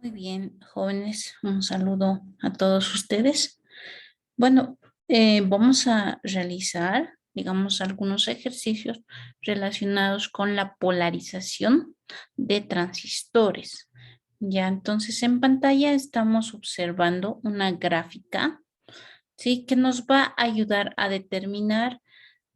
Muy bien, jóvenes, un saludo a todos ustedes. Bueno, vamos a realizar, digamos, algunos ejercicios relacionados con la polarización de transistores. Ya, entonces en pantalla estamos observando una gráfica, ¿sí? Que nos va a ayudar a determinar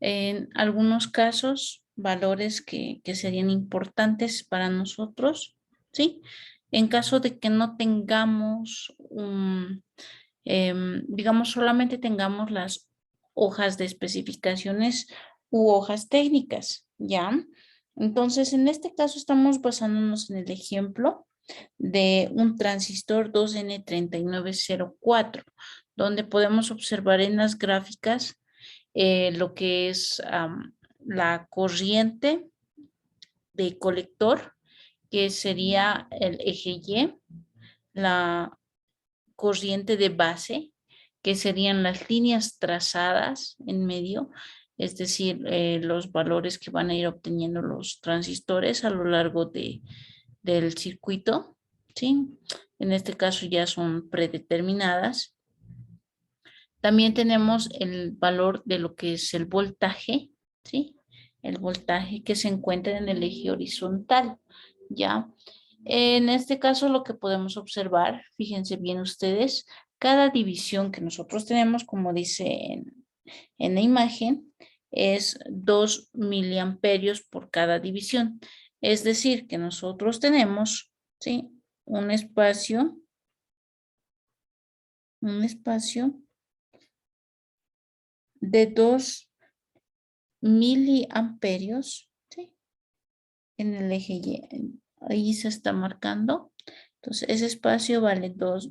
en algunos casos valores que serían importantes para nosotros, ¿sí? En caso de que no tengamos digamos, solamente tengamos las hojas de especificaciones u hojas técnicas, ¿ya? Entonces, en este caso estamos basándonos en el ejemplo de un transistor 2N3904, donde podemos observar en las gráficas lo que es la corriente de colector, que sería el eje Y, la corriente de base, que serían las líneas trazadas en medio, es decir, los valores que van a ir obteniendo los transistores a lo largo del circuito, ¿sí? En este caso ya son predeterminadas. También tenemos el valor de lo que es el voltaje, ¿sí? El voltaje que se encuentra en el eje horizontal, ¿ya? En este caso lo que podemos observar, fíjense bien ustedes, cada división que nosotros tenemos, como dice en la imagen, es 2 miliamperios por cada división. Es decir, que nosotros tenemos, ¿sí? Un espacio de 2 miliamperios, ¿sí? En el eje Y. Ahí se está marcando. Entonces, ese espacio vale 2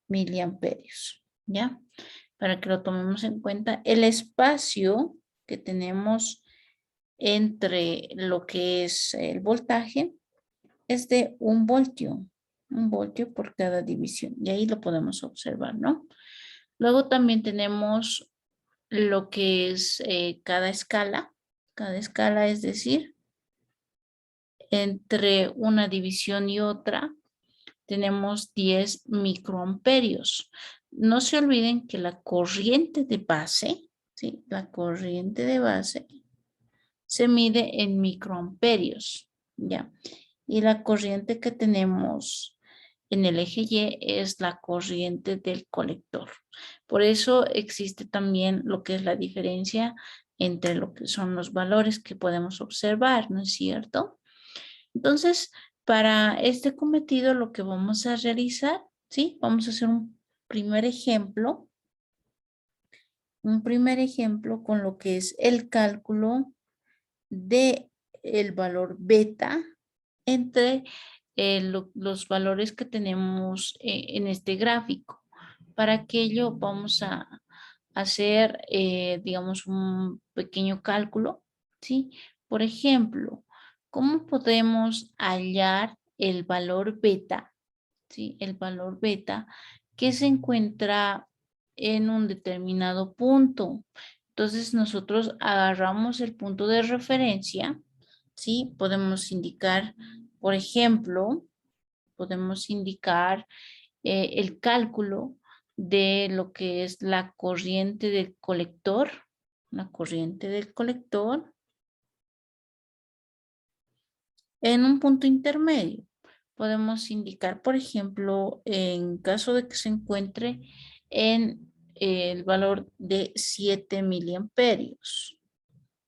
miliamperios, ¿ya? Para que lo tomemos en cuenta. El espacio que tenemos entre lo que es el voltaje es de 1 voltio. 1 voltio por cada división. Y ahí lo podemos observar, ¿no? Luego también tenemos lo que es cada escala. Cada escala, es decir, entre una división y otra, tenemos 10 microamperios. No se olviden que la corriente de base, ¿sí? La corriente de base se mide en microamperios, ¿ya? Y la corriente que tenemos en el eje Y es la corriente del colector. Por eso existe también lo que es la diferencia entre lo que son los valores que podemos observar, ¿no es cierto? Entonces, para este cometido lo que vamos a realizar, ¿sí? Vamos a hacer un primer ejemplo con lo que es el cálculo de el valor beta entre los valores que tenemos en este gráfico. Para aquello vamos a hacer, digamos, un pequeño cálculo, ¿sí? Por ejemplo, ¿cómo podemos hallar el valor beta? ¿Sí? El valor beta que se encuentra en un determinado punto. Entonces nosotros agarramos el punto de referencia, ¿sí? Podemos indicar, por ejemplo, podemos indicar el cálculo de lo que es la corriente del colector, la corriente del colector en un punto intermedio. Podemos indicar, por ejemplo, en caso de que se encuentre en el valor de 7 miliamperios.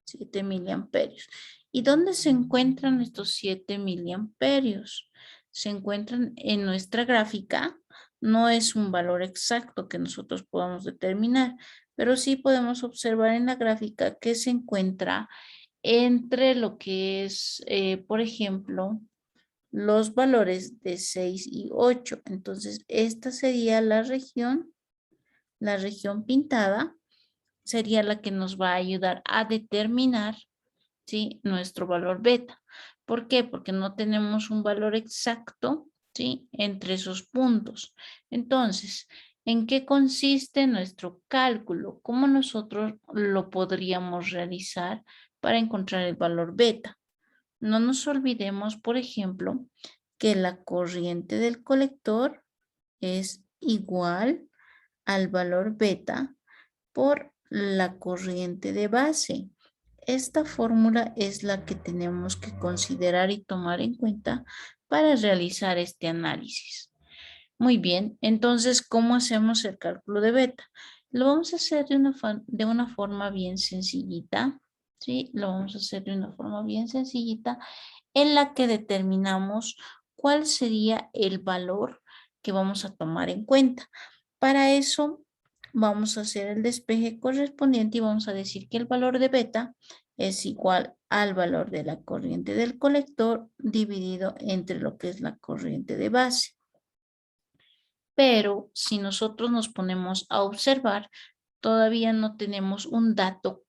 7 miliamperios. ¿Y dónde se encuentran estos 7 miliamperios? Se encuentran en nuestra gráfica. No es un valor exacto que nosotros podamos determinar, pero sí podemos observar en la gráfica que se encuentra entre lo que es, por ejemplo, los valores de 6 y 8. Entonces, esta sería la región pintada, sería la que nos va a ayudar a determinar, ¿sí? Nuestro valor beta. ¿Por qué? Porque no tenemos un valor exacto, ¿sí? Entre esos puntos. Entonces, ¿en qué consiste nuestro cálculo? ¿Cómo nosotros lo podríamos realizar para encontrar el valor beta? No nos olvidemos, por ejemplo, que la corriente del colector es igual al valor beta por la corriente de base. Esta fórmula es la que tenemos que considerar y tomar en cuenta para realizar este análisis. Muy bien, entonces, ¿cómo hacemos el cálculo de beta? Lo vamos a hacer de una forma bien sencillita, ¿sí? Lo vamos a hacer de una forma bien sencillita en la que determinamos cuál sería el valor que vamos a tomar en cuenta. Para eso, vamos a hacer el despeje correspondiente y vamos a decir que el valor de beta es igual al valor de la corriente del colector dividido entre lo que es la corriente de base. Pero si nosotros nos ponemos a observar, todavía no tenemos un dato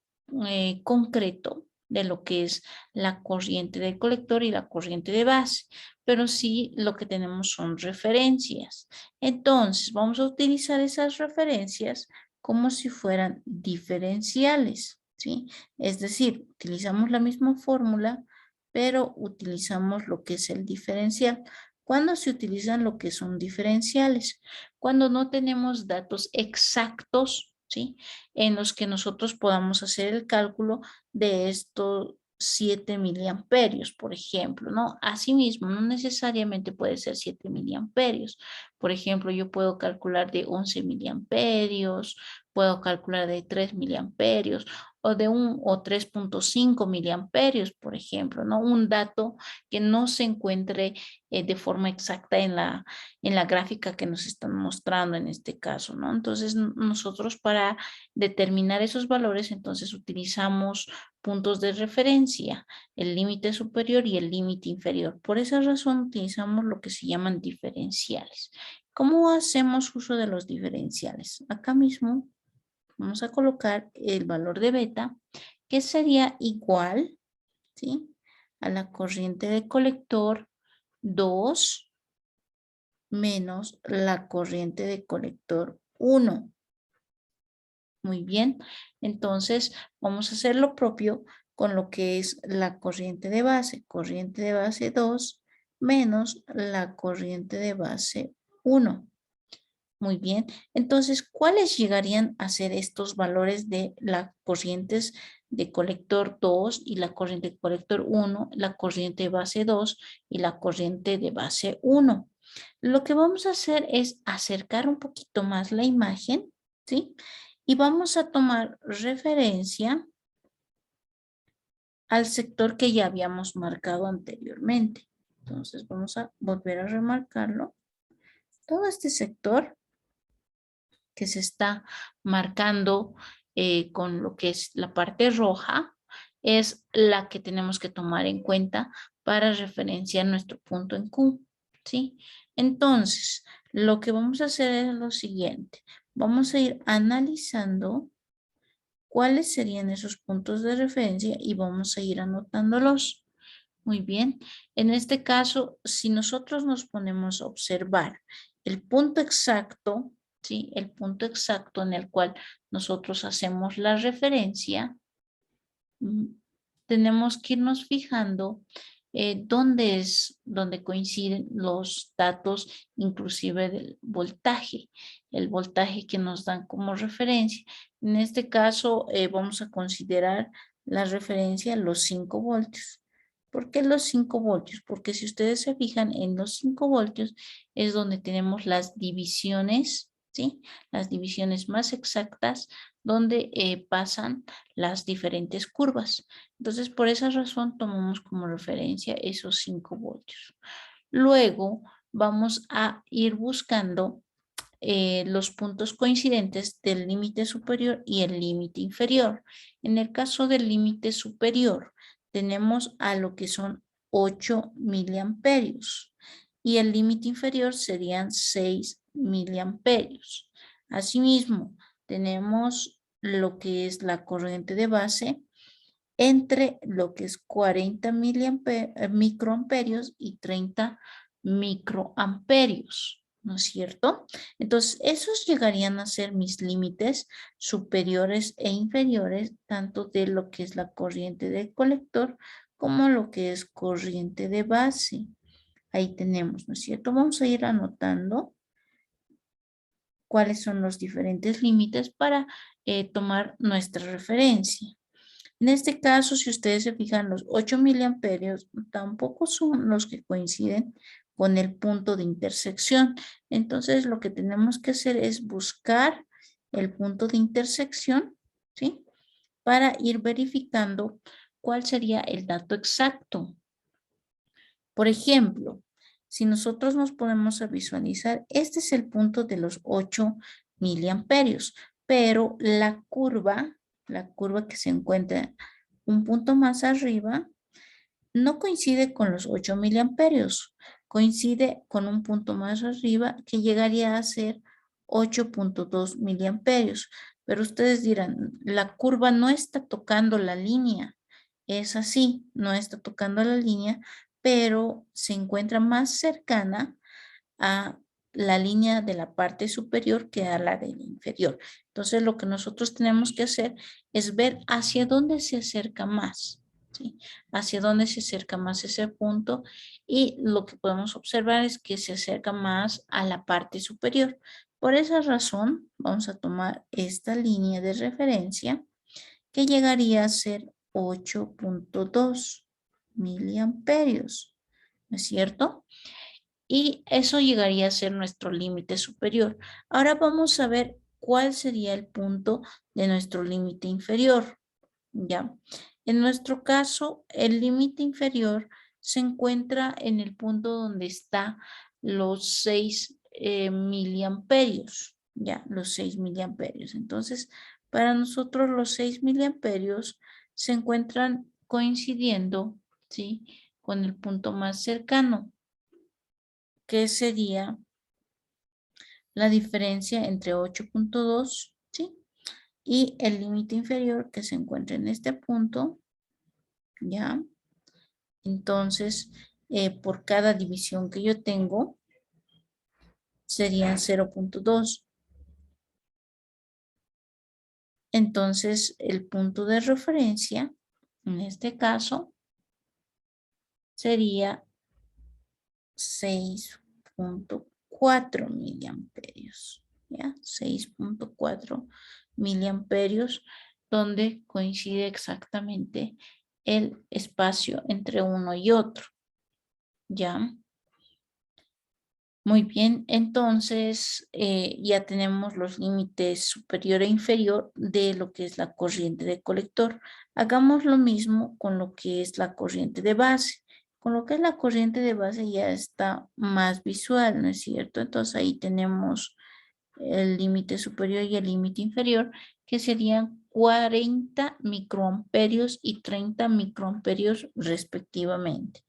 concreto de lo que es la corriente del colector y la corriente de base, pero sí lo que tenemos son referencias. Entonces, vamos a utilizar esas referencias como si fueran diferenciales, ¿sí? Es decir, utilizamos la misma fórmula, pero utilizamos lo que es el diferencial. ¿Cuándo se utilizan lo que son diferenciales? Cuando no tenemos datos exactos, ¿sí? En los que nosotros podamos hacer el cálculo de estos 7 miliamperios, por ejemplo, ¿no? Asimismo, no necesariamente puede ser 7 miliamperios. Por ejemplo, yo puedo calcular de 11 miliamperios, puedo calcular de 3 miliamperios o 3.5 miliamperios, por ejemplo, ¿no? Un dato que no se encuentre de forma exacta en la gráfica que nos están mostrando en este caso, ¿no? Entonces, nosotros para determinar esos valores, entonces utilizamos puntos de referencia, el límite superior y el límite inferior. Por esa razón utilizamos lo que se llaman diferenciales. ¿Cómo hacemos uso de los diferenciales? Acá mismo vamos a colocar el valor de beta, que sería igual, ¿sí? A la corriente de colector 2 menos la corriente de colector 1. Muy bien, entonces vamos a hacer lo propio con lo que es la corriente de base 2 menos la corriente de base 1. Muy bien, entonces, ¿cuáles llegarían a ser estos valores de las corrientes de colector 2 y la corriente de colector 1, la corriente de base 2 y la corriente de base 1? Lo que vamos a hacer es acercar un poquito más la imagen, ¿sí? Y vamos a tomar referencia al sector que ya habíamos marcado anteriormente. Entonces, vamos a volver a remarcarlo. Todo este sector que se está marcando con lo que es la parte roja es la que tenemos que tomar en cuenta para referenciar nuestro punto en Q, ¿sí? Entonces, lo que vamos a hacer es lo siguiente. Vamos a ir analizando cuáles serían esos puntos de referencia y vamos a ir anotándolos. Muy bien. En este caso, si nosotros nos ponemos a observar el punto exacto, ¿sí? El punto exacto en el cual nosotros hacemos la referencia, mm, tenemos que irnos fijando donde coinciden los datos, inclusive del voltaje, el voltaje que nos dan como referencia. En este caso, vamos a considerar la referencia los 5 voltios. ¿Por qué los 5 voltios? Porque si ustedes se fijan en los 5 voltios es donde tenemos las divisiones, ¿sí? Las divisiones más exactas donde pasan las diferentes curvas. Entonces, por esa razón tomamos como referencia esos 5 voltios. Luego vamos a ir buscando los puntos coincidentes del límite superior y el límite inferior. En el caso del límite superior, tenemos a lo que son 8 miliamperios y el límite inferior serían 6 miliamperios. Asimismo, tenemos lo que es la corriente de base entre lo que es 40 microamperios y 30 microamperios, ¿no es cierto? Entonces, esos llegarían a ser mis límites superiores e inferiores, tanto de lo que es la corriente del colector como lo que es corriente de base. ahí tenemos, ¿no es cierto? Vamos a ir anotando cuáles son los diferentes límites para tomar nuestra referencia. En este caso, si ustedes se fijan, los 8 miliamperios tampoco son los que coinciden con el punto de intersección. Entonces, lo que tenemos que hacer es buscar el punto de intersección, ¿sí? Para ir verificando cuál sería el dato exacto. Por ejemplo, si nosotros nos ponemos a visualizar, este es el punto de los 8 miliamperios, pero la curva que se encuentra un punto más arriba, no coincide con los 8 miliamperios, coincide con un punto más arriba que llegaría a ser 8.2 miliamperios. Pero ustedes dirán, la curva no está tocando la línea. Es así, no está tocando la línea, pero se encuentra más cercana a la línea de la parte superior que a la de la inferior. Entonces, lo que nosotros tenemos que hacer es ver hacia dónde se acerca más, ¿sí? Hacia dónde se acerca más ese punto, y lo que podemos observar es que se acerca más a la parte superior. Por esa razón, vamos a tomar esta línea de referencia que llegaría a ser 8.2 miliamperios, ¿no es cierto? Y eso llegaría a ser nuestro límite superior. Ahora vamos a ver cuál sería el punto de nuestro límite inferior. ¿Ya? En nuestro caso, el límite inferior se encuentra en el punto donde está los 6 miliamperios. Ya, los 6 miliamperios. Entonces, para nosotros los 6 miliamperios se encuentran coincidiendo, ¿sí? Con el punto más cercano, que sería la diferencia entre 8.2, ¿sí? Y el límite inferior que se encuentra en este punto, ¿ya? Entonces, por cada división que yo tengo, serían 0.2. Entonces, el punto de referencia, en este caso, sería 6.4 miliamperios, ¿ya? 6.4 miliamperios, donde coincide exactamente el espacio entre uno y otro, ¿ya? Muy bien, entonces ya tenemos los límites superior e inferior de lo que es la corriente de colector. Hagamos lo mismo con lo que es la corriente de base. Con lo que es la corriente de base ya está más visual, ¿no es cierto? Entonces ahí tenemos el límite superior y el límite inferior, que serían 40 microamperios y 30 microamperios respectivamente.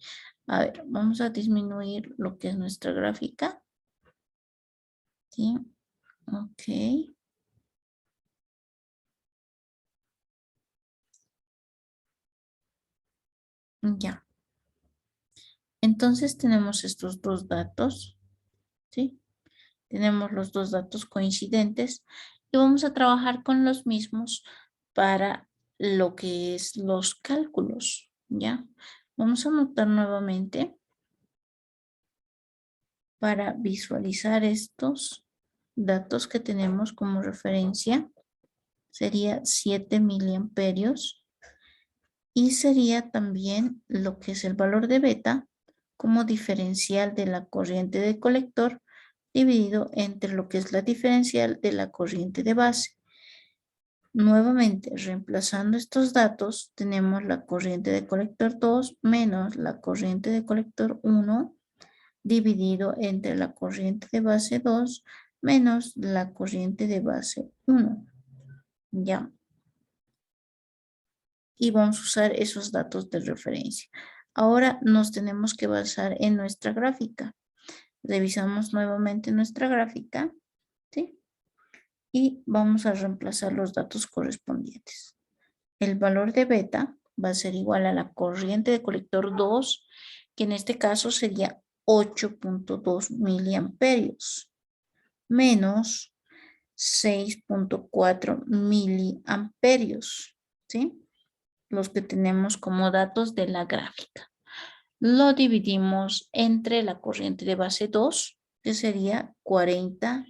A ver, vamos a disminuir lo que es nuestra gráfica. ¿Sí? Ok. Ya. Entonces tenemos estos dos datos. ¿Sí? Tenemos los dos datos coincidentes y vamos a trabajar con los mismos para lo que es los cálculos. ¿Ya? Vamos a anotar nuevamente para visualizar estos datos que tenemos como referencia. Sería 7 miliamperios y sería también lo que es el valor de beta como diferencial de la corriente de colector dividido entre lo que es la diferencial de la corriente de base. Nuevamente, reemplazando estos datos, tenemos la corriente de colector 2 menos la corriente de colector 1 dividido entre la corriente de base 2 menos la corriente de base 1. ¿Ya? Y vamos a usar esos datos de referencia. Ahora nos tenemos que basar en nuestra gráfica. Revisamos nuevamente nuestra gráfica, ¿sí? Y vamos a reemplazar los datos correspondientes. El valor de beta va a ser igual a la corriente de colector 2, que en este caso sería 8.2 miliamperios, menos 6.4 miliamperios, ¿sí? Los que tenemos como datos de la gráfica. lo dividimos entre la corriente de base 2, que sería 40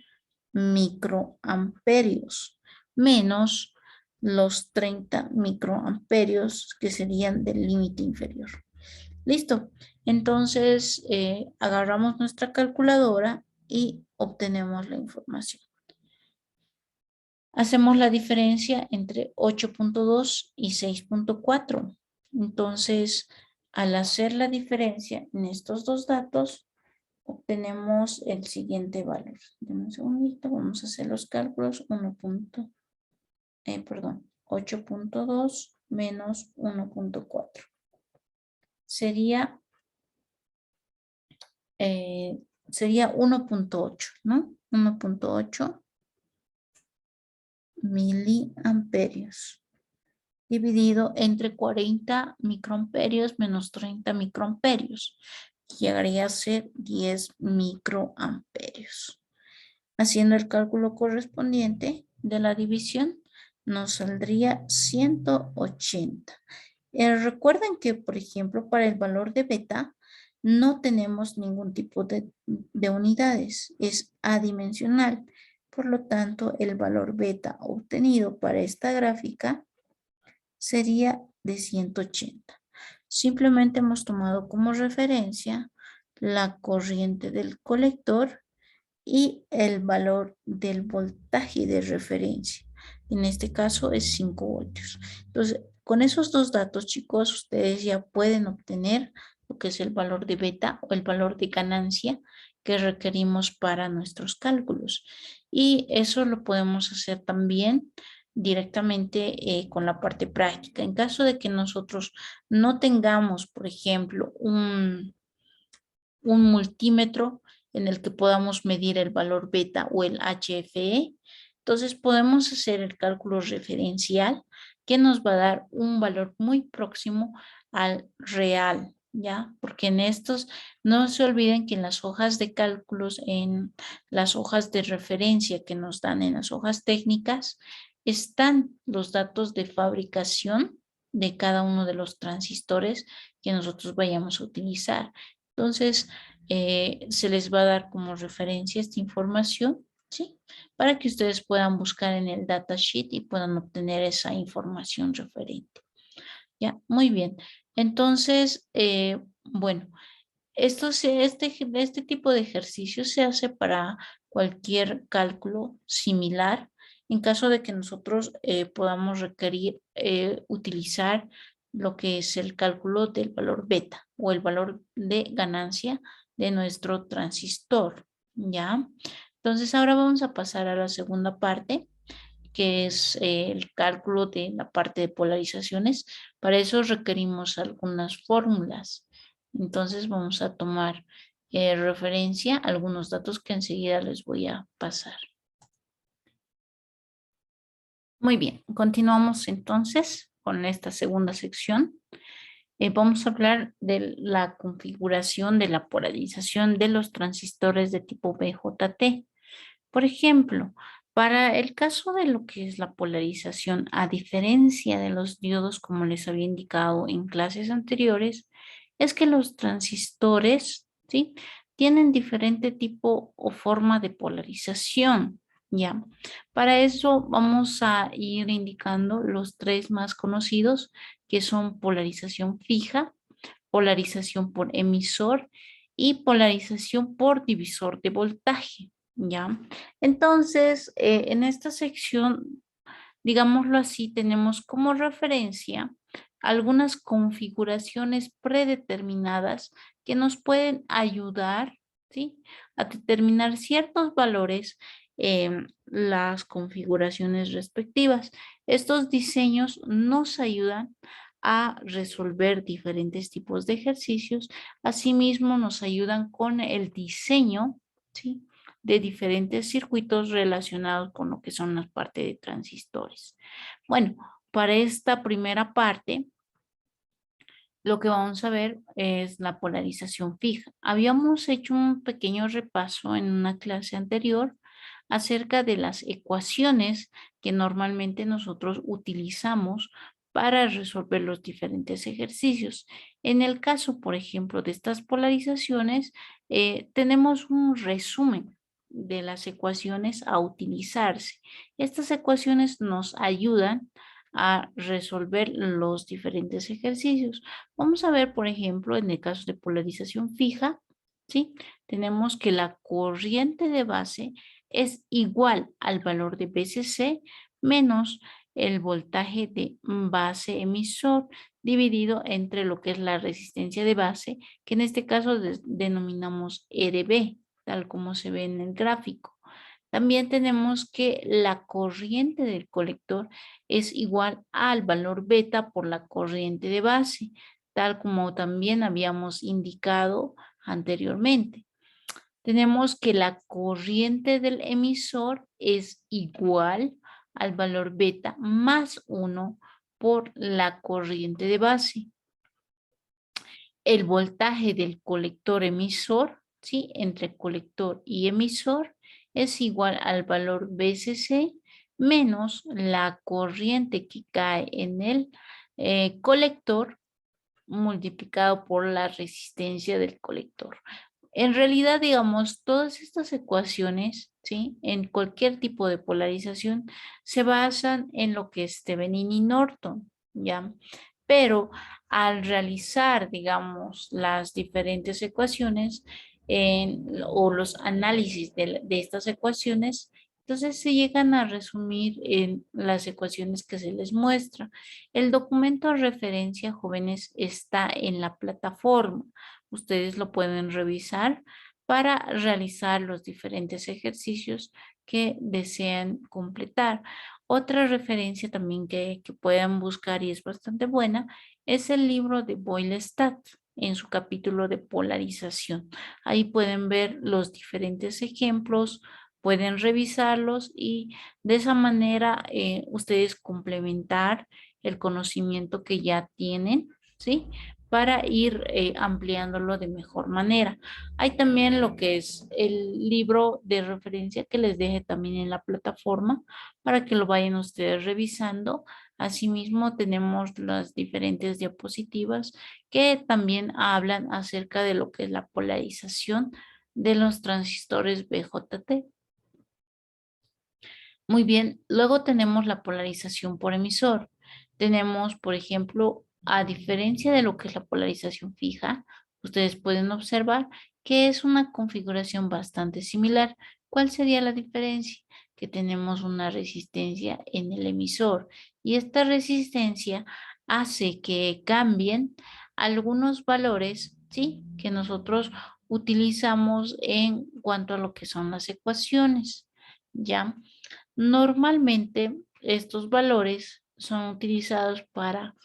microamperios, menos los 30 microamperios que serían del límite inferior. Listo. Entonces, agarramos nuestra calculadora y obtenemos la información. Hacemos la diferencia entre 8.2 y 6.4. Entonces, al hacer la diferencia en estos dos datos, obtenemos el siguiente valor. Deme un segundito, vamos a hacer los cálculos. 8.2 menos 1.4. Sería 1.8, ¿no? 1.8 miliamperios dividido entre 40 microamperios menos 30 microamperios. Llegaría a ser 10 microamperios. Haciendo el cálculo correspondiente de la división, nos saldría 180. Recuerden que, por ejemplo, para el valor de beta, no tenemos ningún tipo de unidades, es adimensional. Por lo tanto, el valor beta obtenido para esta gráfica sería de 180. Simplemente hemos tomado como referencia la corriente del colector y el valor del voltaje de referencia. En este caso es 5 voltios. Entonces, con esos dos datos, chicos, ustedes ya pueden obtener lo que es el valor de beta o el valor de ganancia que requerimos para nuestros cálculos. Y eso lo podemos hacer también directamente con la parte práctica. En caso de que nosotros no tengamos, por ejemplo, un multímetro en el que podamos medir el valor beta o el HFE, entonces podemos hacer el cálculo referencial que nos va a dar un valor muy próximo al real, ¿ya? Porque en estos, no se olviden que en las hojas de cálculos, en las hojas de referencia que nos dan en las hojas técnicas, están los datos de fabricación de cada uno de los transistores que nosotros vayamos a utilizar. Entonces, se les va a dar como referencia esta información, ¿sí? Para que ustedes puedan buscar en el datasheet y puedan obtener esa información referente. Ya, muy bien. Entonces, bueno, este tipo de ejercicio se hace para cualquier cálculo similar. En caso de que nosotros podamos requerir utilizar lo que es el cálculo del valor beta o el valor de ganancia de nuestro transistor, ¿ya? Entonces ahora vamos a pasar a la segunda parte, que es el cálculo de la parte de polarizaciones. Para eso requerimos algunas fórmulas. Entonces vamos a tomar referencia a algunos datos que enseguida les voy a pasar. Muy bien, continuamos entonces con esta segunda sección. Vamos a hablar de la configuración de la polarización de los transistores de tipo BJT. Por ejemplo, para el caso de lo que es la polarización, a diferencia de los diodos, como les había indicado en clases anteriores, es que los transistores, ¿sí?, tienen diferente tipo o forma de polarización, ¿ya? Para eso vamos a ir indicando los tres más conocidos, que son polarización fija, polarización por emisor y polarización por divisor de voltaje, ¿ya? Entonces, en esta sección, digámoslo así, tenemos como referencia algunas configuraciones predeterminadas que nos pueden ayudar, ¿sí?, a determinar ciertos valores en las configuraciones respectivas. Estos diseños nos ayudan a resolver diferentes tipos de ejercicios. Asimismo, nos ayudan con el diseño, ¿sí?, de diferentes circuitos relacionados con lo que son las partes de transistores. Bueno, para esta primera parte, lo que vamos a ver es la polarización fija. Habíamos hecho un pequeño repaso en una clase anterior acerca de las ecuaciones que normalmente nosotros utilizamos para resolver los diferentes ejercicios. En el caso, por ejemplo, de estas polarizaciones, tenemos un resumen de las ecuaciones a utilizarse. Estas ecuaciones nos ayudan a resolver los diferentes ejercicios. Vamos a ver, por ejemplo, en el caso de polarización fija, ¿sí? Tenemos que la corriente de base es igual al valor de BCC menos el voltaje de base emisor dividido entre lo que es la resistencia de base, que en este caso denominamos E de B, tal como se ve en el gráfico. También tenemos que la corriente del colector es igual al valor beta por la corriente de base, tal como también habíamos indicado anteriormente. Tenemos que la corriente del emisor es igual al valor beta más 1 por la corriente de base. El voltaje del colector emisor, ¿sí? Entre colector y emisor es igual al valor BCC menos la corriente que cae en el colector multiplicado por la resistencia del colector. En realidad, digamos, todas estas ecuaciones, ¿sí? En cualquier tipo de polarización se basan en lo que es Thevenin y Norton, ¿ya? Pero al realizar, digamos, las diferentes ecuaciones o los análisis de estas ecuaciones, entonces se llegan a resumir en las ecuaciones que se les muestra. El documento de referencia, jóvenes, está en la plataforma. Ustedes lo pueden revisar para realizar los diferentes ejercicios que desean completar. Otra referencia también que puedan buscar y es bastante buena es el libro de Boyle-Stat en su capítulo de polarización. Ahí pueden ver los diferentes ejemplos, pueden revisarlos y de esa manera ustedes complementar el conocimiento que ya tienen, ¿sí? Para ir ampliándolo de mejor manera. Hay también lo que es el libro de referencia que les deje también en la plataforma para que lo vayan ustedes revisando. Asimismo, tenemos las diferentes diapositivas que también hablan acerca de lo que es la polarización de los transistores BJT. Muy bien, luego tenemos la polarización por emisor. Tenemos, por ejemplo, a diferencia de lo que es la polarización fija, ustedes pueden observar que es una configuración bastante similar. ¿Cuál sería la diferencia? Que tenemos una resistencia en el emisor y esta resistencia hace que cambien algunos valores, ¿sí? Que nosotros utilizamos en cuanto a lo que son las ecuaciones, ¿ya? Normalmente estos valores son utilizados para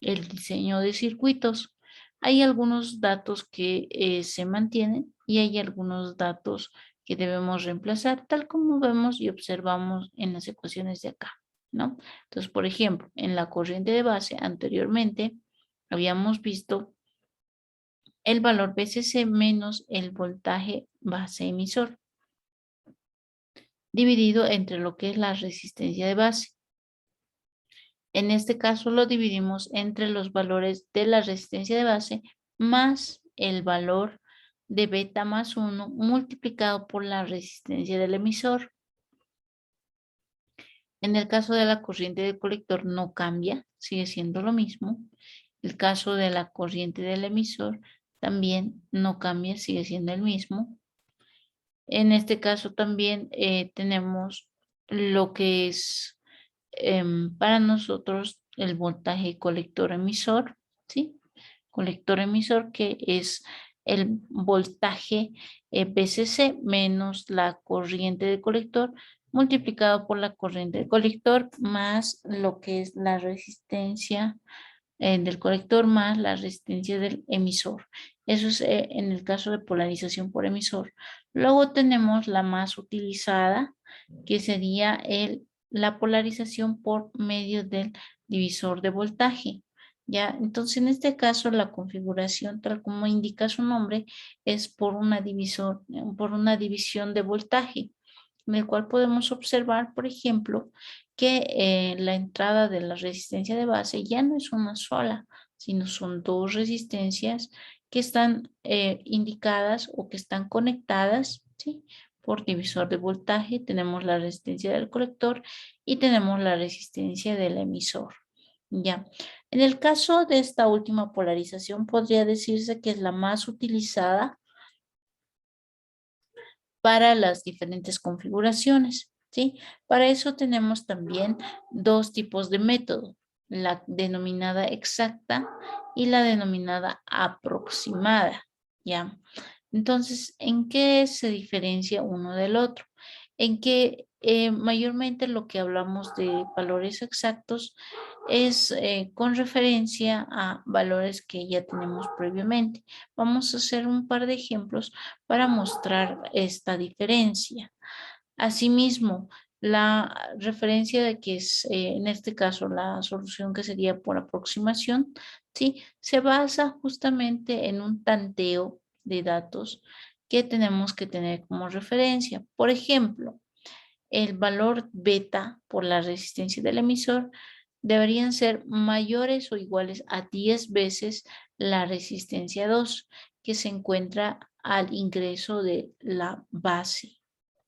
el diseño de circuitos. Hay algunos datos que se mantienen y hay algunos datos que debemos reemplazar, tal como vemos y observamos en las ecuaciones de acá, ¿no? Entonces, por ejemplo, en la corriente de base anteriormente habíamos visto el valor BCC menos el voltaje base emisor dividido entre lo que es la resistencia de base. En este caso lo dividimos entre los valores de la resistencia de base más el valor de beta más 1 multiplicado por la resistencia del emisor. En el caso de la corriente del colector no cambia, sigue siendo lo mismo. El caso de la corriente del emisor también no cambia, sigue siendo el mismo. En este caso también tenemos lo que es para nosotros el voltaje colector emisor, ¿sí? Colector emisor que es el voltaje PCC menos la corriente de colector multiplicado por la corriente de colector más lo que es la resistencia del colector más la resistencia del emisor. Eso es en el caso de polarización por emisor. Luego tenemos la más utilizada, que sería la polarización por medio del divisor de voltaje. ¿Ya? Entonces, en este caso, la configuración, tal como indica su nombre, es por una división de voltaje. en el cual podemos observar, por ejemplo, que la entrada de la resistencia de base ya no es una sola, sino son dos resistencias que están indicadas o que están conectadas, ¿sí? Por divisor de voltaje. Tenemos la resistencia del colector y tenemos la resistencia del emisor. Ya. En el caso de esta última polarización, podría decirse que es la más utilizada para las diferentes configuraciones, ¿sí? Para eso tenemos también dos tipos de método, la denominada exacta y la denominada aproximada, ¿ya? Entonces, ¿en qué se diferencia uno del otro? En que mayormente lo que hablamos de valores exactos es con referencia a valores que ya tenemos previamente. Vamos a hacer un par de ejemplos para mostrar esta diferencia. Asimismo, la referencia de que es, en este caso, la solución que sería por aproximación, ¿sí? Se basa justamente en un tanteo de datos que tenemos que tener como referencia. Por ejemplo, el valor beta por la resistencia del emisor deberían ser mayores o iguales a 10 veces la resistencia 2 que se encuentra al ingreso de la base,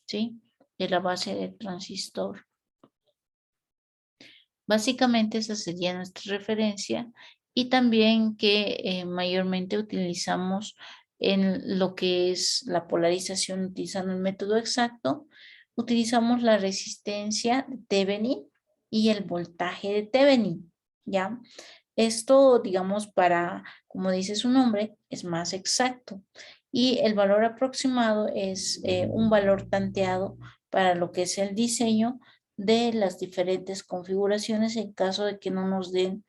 ¿sí? De la base del transistor. Básicamente esa sería nuestra referencia y también que mayormente utilizamos en lo que es la polarización utilizando el método exacto, utilizamos la resistencia de Thevenin y el voltaje de Thevenin, ¿ya? Esto, digamos, para, como dice su nombre, es más exacto. Y el valor aproximado es un valor tanteado para lo que es el diseño de las diferentes configuraciones en caso de que no nos den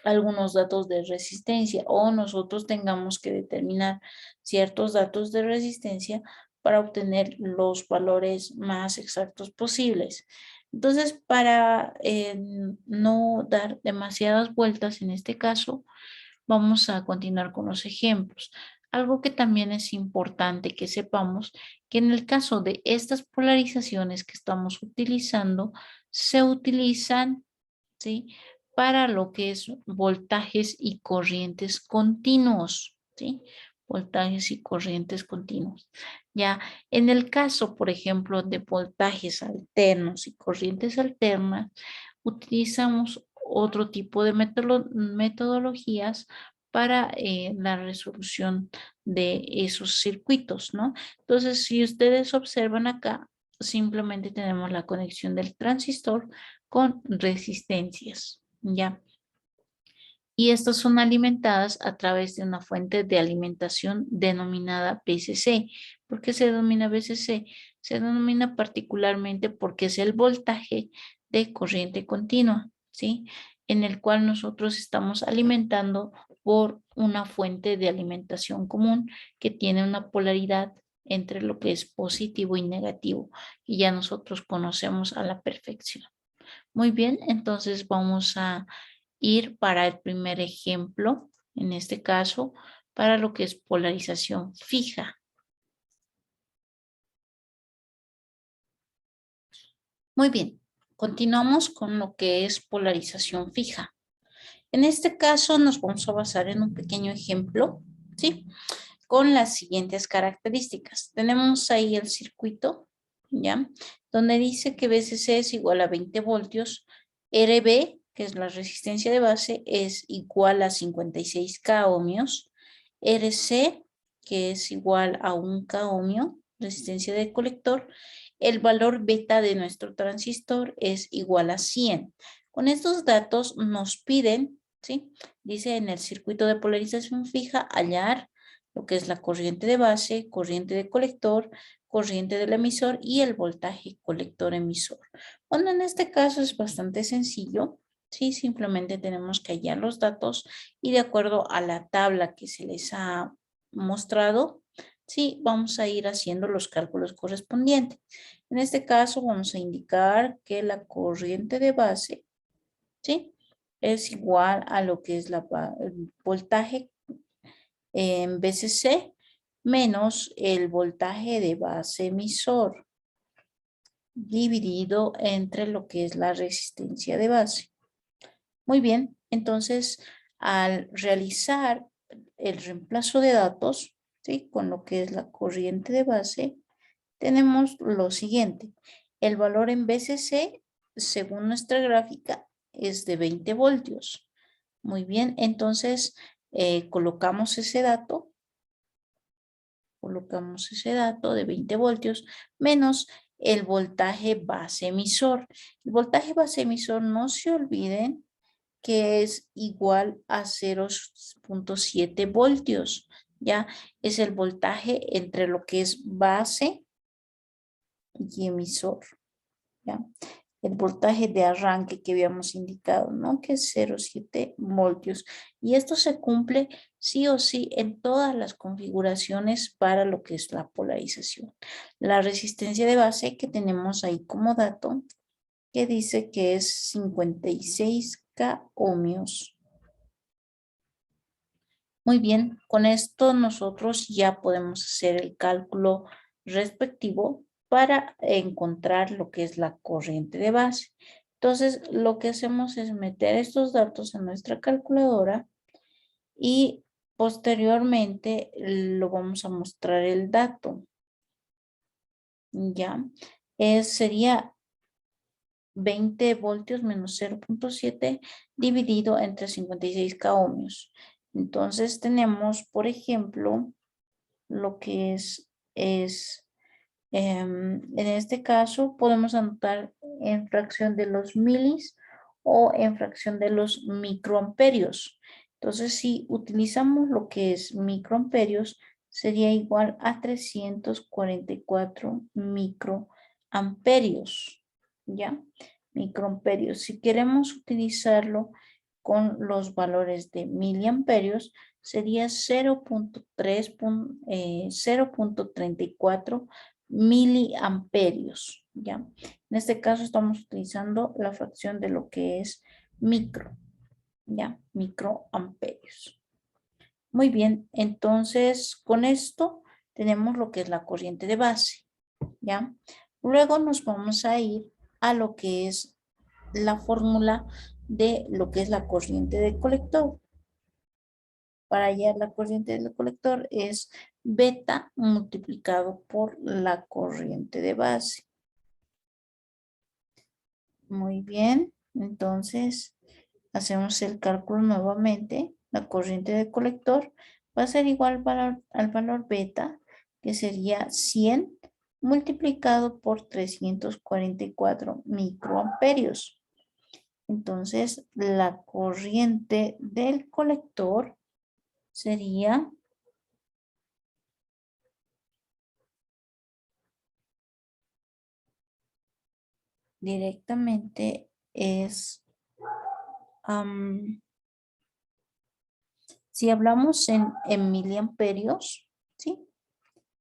algunos datos de resistencia o nosotros tengamos que determinar ciertos datos de resistencia para obtener los valores más exactos posibles. Entonces, para no dar demasiadas vueltas en este caso, vamos a continuar con los ejemplos. Algo que también es importante que sepamos que en el caso de estas polarizaciones que estamos utilizando, se utilizan, ¿sí? Para lo que es voltajes y corrientes continuos, ¿sí? Voltajes y corrientes continuos. Ya, en el caso, por ejemplo, de voltajes alternos y corrientes alternas, utilizamos otro tipo de metodologías para la resolución de esos circuitos, ¿no? Entonces, si ustedes observan acá, simplemente tenemos la conexión del transistor con resistencias, ¿ya? Y estas son alimentadas a través de una fuente de alimentación denominada BCC. ¿Por qué se denomina BCC? Se denomina particularmente porque es el voltaje de corriente continua, ¿sí? En el cual nosotros estamos alimentando por una fuente de alimentación común que tiene una polaridad entre lo que es positivo y negativo, y ya nosotros conocemos a la perfección. Muy bien, entonces vamos a ir para el primer ejemplo, en este caso, para lo que es polarización fija. Muy bien, continuamos con lo que es polarización fija. En este caso nos vamos a basar en un pequeño ejemplo, ¿sí? Con las siguientes características. Tenemos ahí el circuito, ¿ya? Donde dice que VCC es igual a 20 voltios, RB, que es la resistencia de base, es igual a 56K ohmios, RC, que es igual a 1K ohmio, resistencia de colector, el valor beta de nuestro transistor es igual a 100. Con estos datos nos piden, ¿sí? Dice en el circuito de polarización fija, hallar lo que es la corriente de base, corriente de colector, corriente del emisor y el voltaje colector emisor. Bueno, en este caso es bastante sencillo, ¿sí? Simplemente tenemos que hallar los datos y de acuerdo a la tabla que se les ha mostrado, sí, vamos a ir haciendo los cálculos correspondientes. En este caso vamos a indicar que la corriente de base, ¿sí? Es igual a lo que es el voltaje en VCC menos el voltaje de base emisor. dividido entre lo que es la resistencia de base. Muy bien, entonces al realizar el reemplazo de datos, ¿sí? Con lo que es la corriente de base, tenemos lo siguiente. El valor en BCC, según nuestra gráfica, es de 20 voltios. Muy bien, entonces colocamos ese dato de 20 voltios menos el voltaje base emisor. El voltaje base emisor, no se olviden que es igual a 0.7 voltios, ¿ya? Es el voltaje entre lo que es base y emisor, ¿ya? El voltaje de arranque que habíamos indicado, ¿no? Que es 0.7 voltios. Y esto se cumple sí o sí en todas las configuraciones para lo que es la polarización. La resistencia de base que tenemos ahí como dato, que dice que es 56K ohmios. Muy bien, con esto nosotros ya podemos hacer el cálculo respectivo para encontrar lo que es la corriente de base. Entonces, lo que hacemos es meter estos datos en nuestra calculadora y posteriormente lo vamos a mostrar el dato. ¿Ya? Sería 20 voltios menos 0.7 dividido entre 56K ohmios. Entonces tenemos, por ejemplo, lo que en este caso podemos anotar en fracción de los milis o en fracción de los microamperios. Entonces, si utilizamos lo que es microamperios, sería igual a 344 microamperios, ¿ya? Microamperios. Si queremos utilizarlo con los valores de miliamperios, sería 0.34 miliamperios, ¿ya? En este caso estamos utilizando la fracción de lo que es micro, ¿ya? Microamperios. Muy bien, entonces con esto tenemos lo que es la corriente de base, ¿ya? Luego nos vamos a ir a lo que es la fórmula de lo que es la corriente de colector. Para hallar la corriente del colector es beta multiplicado por la corriente de base. Muy bien, entonces hacemos el cálculo nuevamente. La corriente del colector va a ser igual al valor beta, que sería 100 multiplicado por 344 microamperios. Entonces, la corriente del colector sería directamente si hablamos en miliamperios, ¿sí?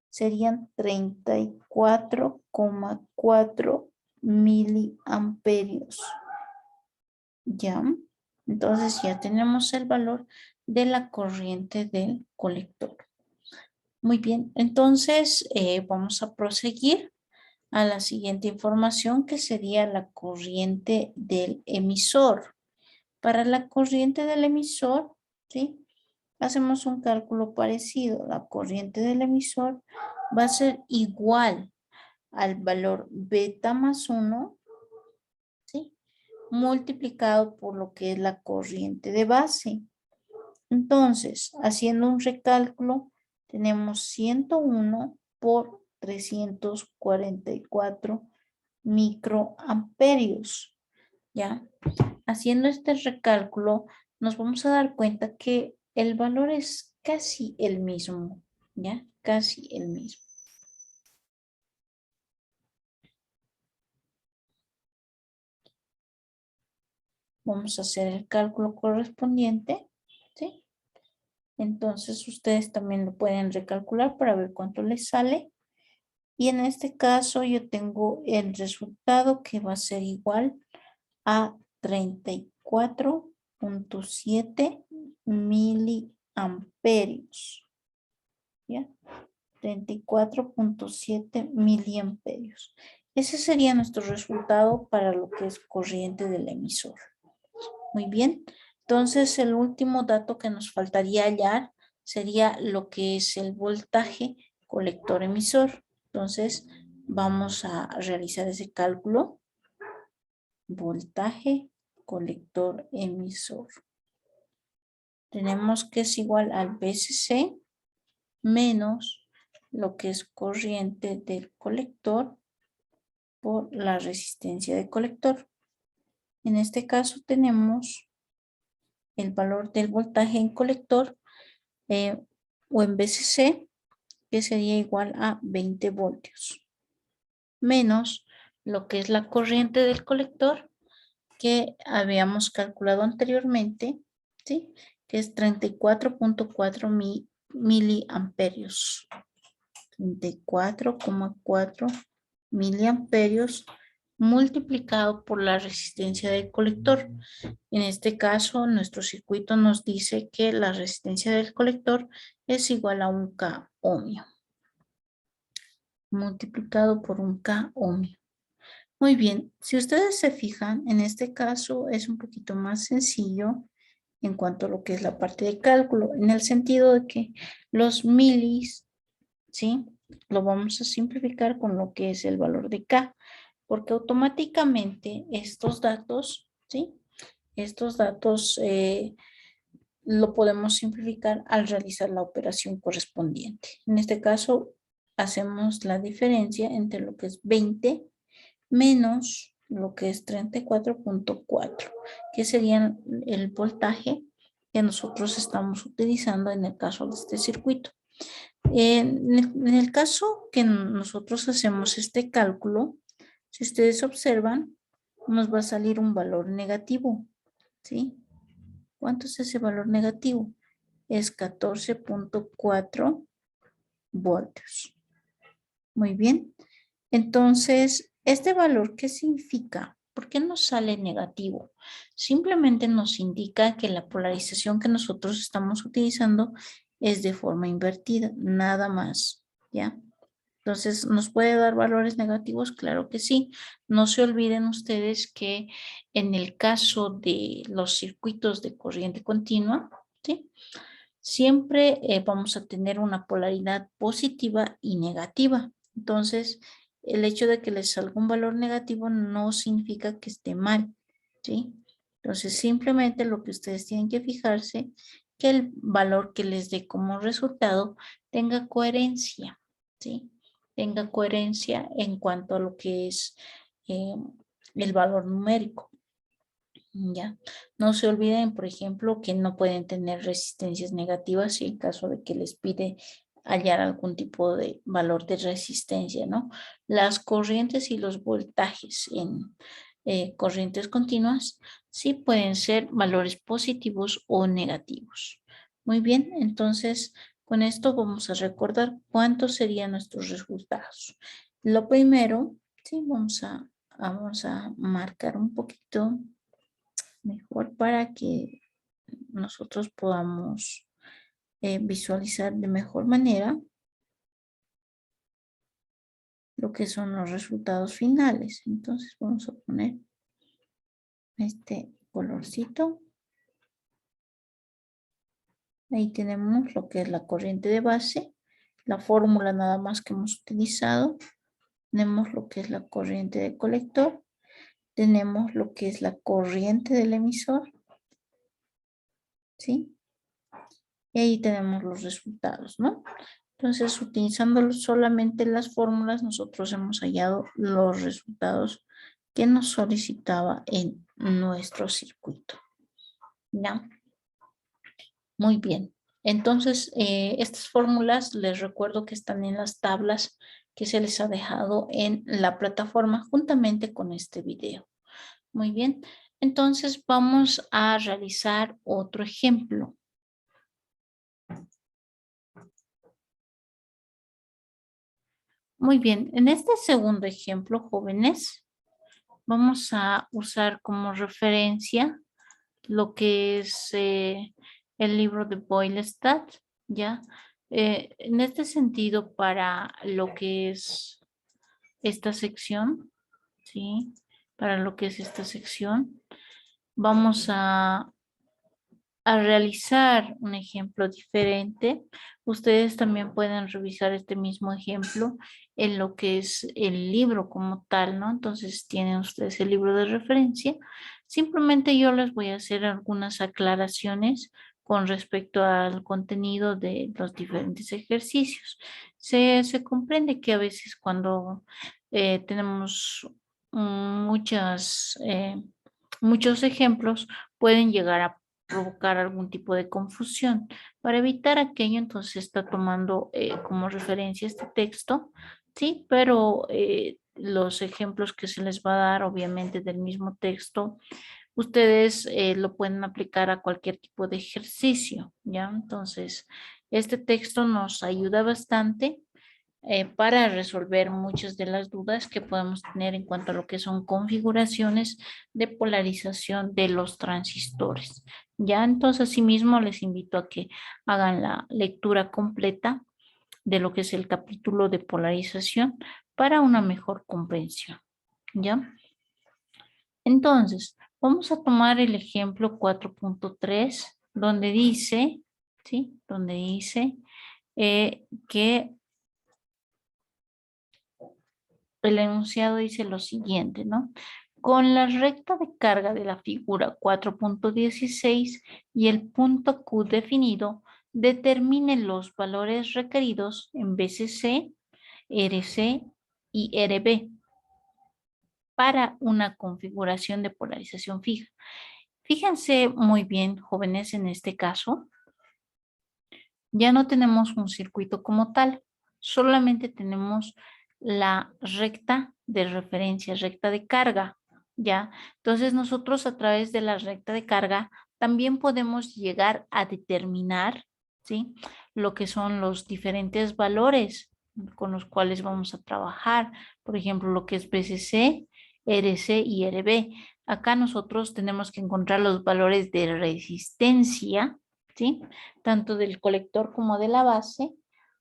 Serían 34,4 miliamperios. ¿Ya? Entonces ya tenemos el valor de la corriente del colector. Muy bien, entonces vamos a proseguir a la siguiente información que sería la corriente del emisor. Para la corriente del emisor, ¿sí? Hacemos un cálculo parecido. La corriente del emisor va a ser igual al valor beta más 1, ¿sí? Multiplicado por lo que es la corriente de base. Entonces, haciendo un recálculo, tenemos 101 por 344 microamperios, ¿ya? Haciendo este recálculo, nos vamos a dar cuenta que el valor es casi el mismo, ¿ya? Casi el mismo. Vamos a hacer el cálculo correspondiente, ¿sí? Entonces, ustedes también lo pueden recalcular para ver cuánto les sale. Y en este caso, yo tengo el resultado que va a ser igual a 34.7 miliamperios. ¿Ya? 34.7 miliamperios. Ese sería nuestro resultado para lo que es corriente del emisor. Muy bien. Entonces, el último dato que nos faltaría hallar sería lo que es el voltaje colector emisor. Entonces, vamos a realizar ese cálculo. Voltaje colector emisor. Tenemos que es igual al VCC menos lo que es corriente del colector por la resistencia del colector. En este caso tenemos el valor del voltaje en colector o en VCC, que sería igual a 20 voltios, menos lo que es la corriente del colector que habíamos calculado anteriormente, ¿sí? Que es 34.4 miliamperios. 34,4 miliamperios multiplicado por la resistencia del colector. En este caso, nuestro circuito nos dice que la resistencia del colector es igual a un K ohmio, multiplicado por un K ohmio. Muy bien, si ustedes se fijan, en este caso es un poquito más sencillo en cuanto a lo que es la parte de cálculo, en el sentido de que los milis, ¿sí? Lo vamos a simplificar con lo que es el valor de K, porque automáticamente estos datos, ¿sí? Estos datos lo podemos simplificar al realizar la operación correspondiente. En este caso, hacemos la diferencia entre lo que es 20 menos lo que es 34.4, que sería el voltaje que nosotros estamos utilizando en el caso de este circuito. En el caso que nosotros hacemos este cálculo, si ustedes observan, nos va a salir un valor negativo, ¿sí? ¿Cuánto es ese valor negativo? Es 14.4 voltios. Muy bien. Entonces, ¿este valor qué significa? ¿Por qué nos sale negativo? Simplemente nos indica que la polarización que nosotros estamos utilizando es de forma invertida, nada más, ¿ya? Entonces, ¿nos puede dar valores negativos? Claro que sí. No se olviden ustedes que en el caso de los circuitos de corriente continua, ¿sí? Siempre vamos a tener una polaridad positiva y negativa. Entonces, el hecho de que les salga un valor negativo no significa que esté mal, ¿sí? Entonces, simplemente lo que ustedes tienen que fijarse, que el valor que les dé como resultado tenga coherencia, ¿sí? Tenga coherencia en cuanto a lo que es eh, el valor numérico. Ya, no se olviden, por ejemplo, que no pueden tener resistencias negativas si en caso de que les pide hallar algún tipo de valor de resistencia, ¿no? Las corrientes y los voltajes en corrientes continuas sí pueden ser valores positivos o negativos. Muy bien, entonces con esto vamos a recordar cuántos serían nuestros resultados. Lo primero, sí, vamos a marcar un poquito mejor para que nosotros podamos visualizar de mejor manera lo que son los resultados finales. Entonces vamos a poner este colorcito. Ahí tenemos lo que es la corriente de base, la fórmula nada más que hemos utilizado. Tenemos lo que es la corriente de colector. Tenemos lo que es la corriente del emisor. ¿Sí? Y ahí tenemos los resultados, ¿no? Entonces, utilizando solamente las fórmulas, nosotros hemos hallado los resultados que nos solicitaba en nuestro circuito. ¿Ya? Muy bien. Entonces, estas fórmulas les recuerdo que están en las tablas que se les ha dejado en la plataforma juntamente con este video. Muy bien. Entonces, vamos a realizar otro ejemplo. Muy bien, en este segundo ejemplo, jóvenes, vamos a usar como referencia lo que es el libro de Boylestad, ¿ya? En este sentido, para lo que es esta sección, ¿sí? Para lo que es esta sección, vamos a realizar un ejemplo diferente. Ustedes también pueden revisar este mismo ejemplo en lo que es el libro como tal, ¿no? Entonces tienen ustedes el libro de referencia. Simplemente yo les voy a hacer algunas aclaraciones con respecto al contenido de los diferentes ejercicios. Se comprende que a veces cuando tenemos muchos ejemplos, pueden llegar a provocar algún tipo de confusión. Para evitar aquello, entonces está tomando como referencia este texto, sí, pero los ejemplos que se les va a dar, obviamente, del mismo texto, ustedes lo pueden aplicar a cualquier tipo de ejercicio, ¿ya? Entonces, este texto nos ayuda bastante para resolver muchas de las dudas que podemos tener en cuanto a lo que son configuraciones de polarización de los transistores. Ya, entonces, asimismo, les invito a que hagan la lectura completa de lo que es el capítulo de polarización para una mejor comprensión. ¿Ya? Entonces, vamos a tomar el ejemplo 4.3, donde dice, ¿sí? Donde dice que el enunciado dice lo siguiente, ¿no? Con la recta de carga de la figura 4.16 y el punto Q definido, determine los valores requeridos en BCC, RC y RB para una configuración de polarización fija. Fíjense muy bien, jóvenes, en este caso, ya no tenemos un circuito como tal, solamente tenemos la recta de referencia, recta de carga, ¿ya? Entonces nosotros a través de la recta de carga también podemos llegar a determinar, ¿sí? Lo que son los diferentes valores con los cuales vamos a trabajar, por ejemplo, lo que es BCC, RC y RB. Acá nosotros tenemos que encontrar los valores de resistencia, ¿sí? Tanto del colector como de la base,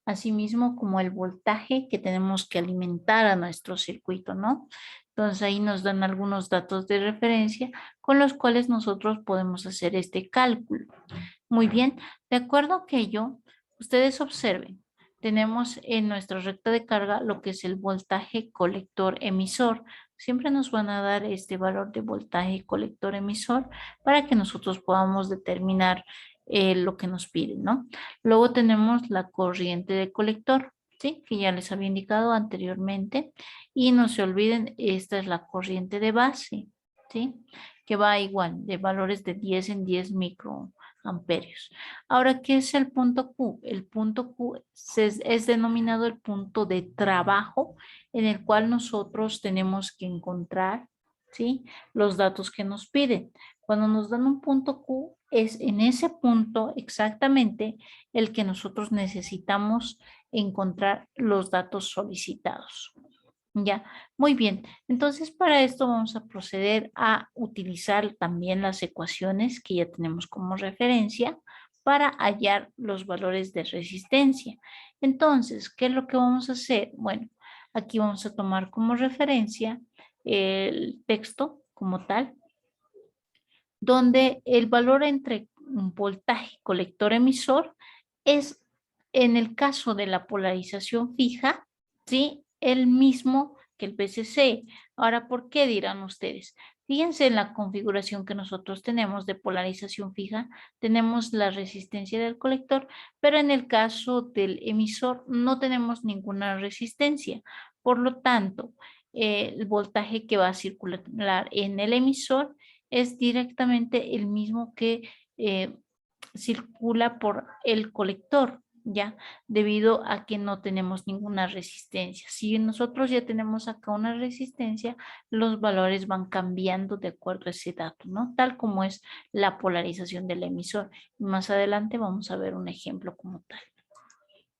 asimismo como el voltaje que tenemos que alimentar a nuestro circuito, ¿no? Entonces ahí nos dan algunos datos de referencia con los cuales nosotros podemos hacer este cálculo. Muy bien, de acuerdo a aquello, ustedes observen, tenemos en nuestra recta de carga lo que es el voltaje colector emisor. Siempre nos van a dar este valor de voltaje colector emisor para que nosotros podamos determinar lo que nos piden, ¿no? Luego tenemos la corriente de colector, ¿sí? Que ya les había indicado anteriormente. Y no se olviden, esta es la corriente de base, ¿sí? Que va igual, de valores de 10 en 10 microamperios. Ahora, ¿qué es el punto Q? El punto Q es denominado el punto de trabajo en el cual nosotros tenemos que encontrar, ¿sí? Los datos que nos piden. Cuando nos dan un punto Q, es en ese punto exactamente el que nosotros necesitamos encontrar los datos solicitados. Ya, muy bien. Entonces, para esto vamos a proceder a utilizar también las ecuaciones que ya tenemos como referencia para hallar los valores de resistencia. Entonces, ¿qué es lo que vamos a hacer? Bueno, aquí vamos a tomar como referencia el texto como tal, donde el valor entre un voltaje colector emisor es, en el caso de la polarización fija, ¿sí? El mismo que el PCC. Ahora, ¿por qué dirán ustedes? Fíjense en la configuración que nosotros tenemos de polarización fija, tenemos la resistencia del colector, pero en el caso del emisor no tenemos ninguna resistencia. Por lo tanto, el voltaje que va a circular en el emisor es directamente el mismo que circula por el colector, ¿ya? Debido a que no tenemos ninguna resistencia. Si nosotros ya tenemos acá una resistencia, los valores van cambiando de acuerdo a ese dato, ¿no? Tal como es la polarización del emisor. Más adelante vamos a ver un ejemplo como tal.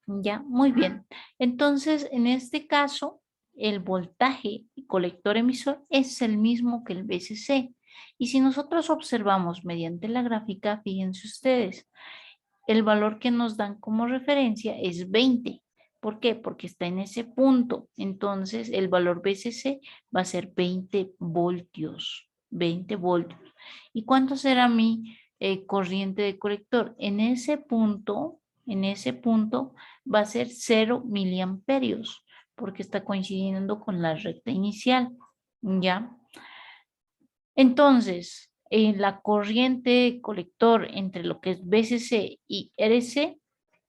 Ya, muy bien. Entonces, en este caso, el voltaje colector emisor es el mismo que el VCC. Y si nosotros observamos mediante la gráfica, fíjense ustedes, el valor que nos dan como referencia es 20. ¿Por qué? Porque está en ese punto. Entonces, el valor BCC va a ser 20 voltios. 20 voltios. ¿Y cuánto será mi corriente de colector? En ese punto va a ser 0 miliamperios, porque está coincidiendo con la recta inicial. ¿Ya? Entonces, la corriente colector entre lo que es BCC y RC,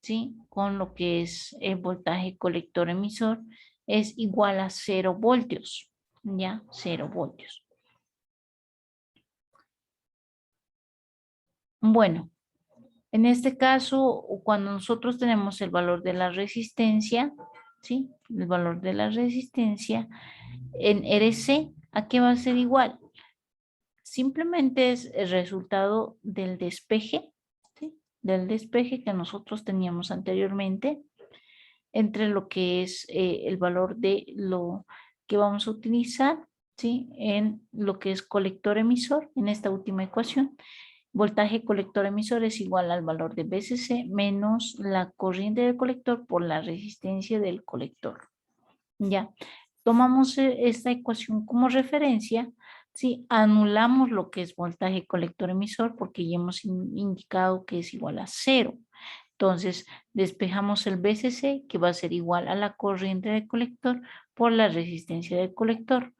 ¿sí? Con lo que es el voltaje colector emisor, es igual a 0 voltios, ¿ya? 0 voltios. Bueno, en este caso, cuando nosotros tenemos el valor de la resistencia, ¿sí? El valor de la resistencia en RC, ¿a qué va a ser igual? Simplemente es el resultado del despeje, ¿sí? Del despeje que nosotros teníamos anteriormente entre lo que es el valor de lo que vamos a utilizar, ¿sí? En lo que es colector emisor, en esta última ecuación. Voltaje colector emisor es igual al valor de BCC menos la corriente del colector por la resistencia del colector. Ya, tomamos esta ecuación como referencia, ¿sí? Anulamos lo que es voltaje colector emisor porque ya hemos indicado que es igual a 0. Entonces, despejamos el BCC que va a ser igual a la corriente del colector por la resistencia del colector.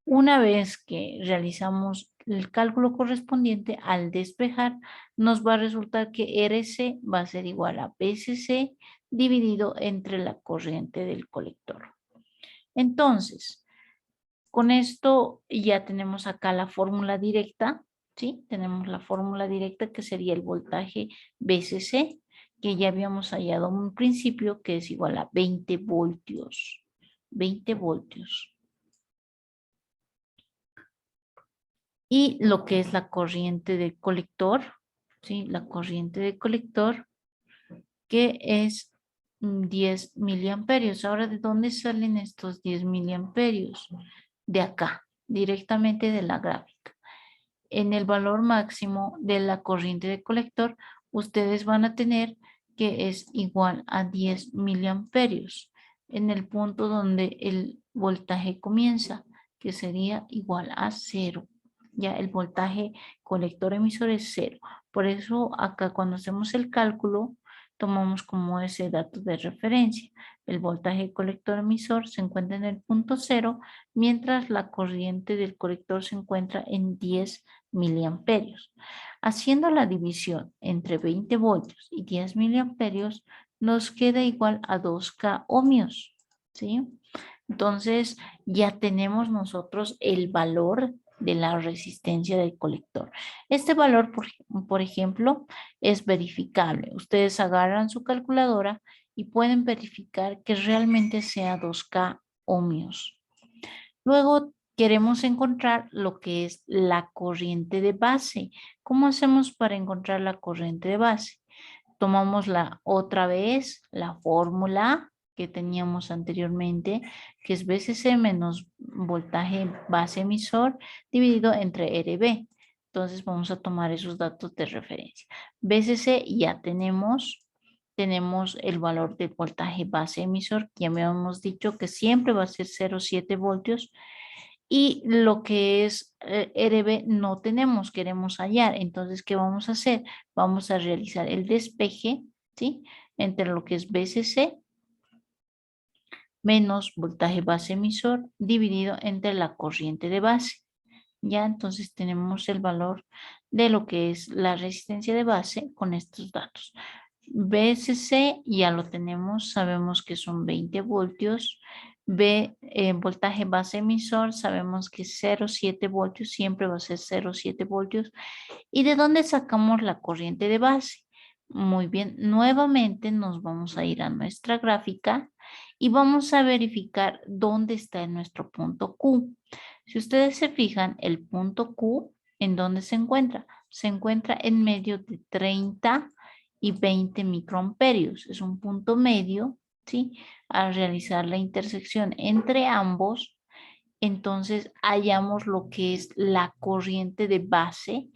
Una vez que realizamos el cálculo correspondiente al despejar, nos va a resultar que RC va a ser igual a BCC dividido entre la corriente del colector. Entonces, con esto ya tenemos acá la fórmula directa, ¿sí? Tenemos la fórmula directa que sería el voltaje BCC, que ya habíamos hallado en un principio, que es igual a 20 voltios. 20 voltios. Y lo que es la corriente del colector, ¿sí? La corriente del colector, que es 10 miliamperios. Ahora, ¿de dónde salen estos 10 miliamperios? De acá, directamente de la gráfica. En el valor máximo de la corriente de colector, ustedes van a tener que es igual a 10 miliamperios en el punto donde el voltaje comienza, que sería igual a 0. Ya el voltaje colector emisor es 0. Por eso acá cuando hacemos el cálculo, tomamos como ese dato de referencia. El voltaje colector emisor se encuentra en el punto 0, mientras la corriente del colector se encuentra en 10 miliamperios. Haciendo la división entre 20 voltios y 10 miliamperios, nos queda igual a 2K ohmios, ¿sí? Entonces, ya tenemos nosotros el valor de la resistencia del colector. Este valor, por ejemplo, es verificable. Ustedes agarran su calculadora y pueden verificar que realmente sea 2K ohmios. Luego queremos encontrar lo que es la corriente de base. ¿Cómo hacemos para encontrar la corriente de base? Tomamos otra vez la fórmula que teníamos anteriormente, que es BCC menos voltaje base emisor dividido entre RB. Entonces vamos a tomar esos datos de referencia. BCC ya tenemos el valor del voltaje base emisor, que ya me hemos dicho que siempre va a ser 0,7 voltios. Y lo que es RB no tenemos, queremos hallar. Entonces, ¿qué vamos a hacer? Vamos a realizar el despeje, ¿sí? Entre lo que es BCC menos voltaje base emisor dividido entre la corriente de base. Ya, entonces tenemos el valor de lo que es la resistencia de base con estos datos. BCC ya lo tenemos, sabemos que son 20 voltios. Voltaje base emisor, sabemos que 0,7 voltios, siempre va a ser 0,7 voltios. ¿Y de dónde sacamos la corriente de base? Muy bien, nuevamente nos vamos a ir a nuestra gráfica y vamos a verificar dónde está en nuestro punto Q. Si ustedes se fijan, el punto Q, ¿en dónde se encuentra? Se encuentra en medio de 30 y 20 microamperios. Es un punto medio, ¿sí? Al realizar la intersección entre ambos, entonces hallamos lo que es la corriente de base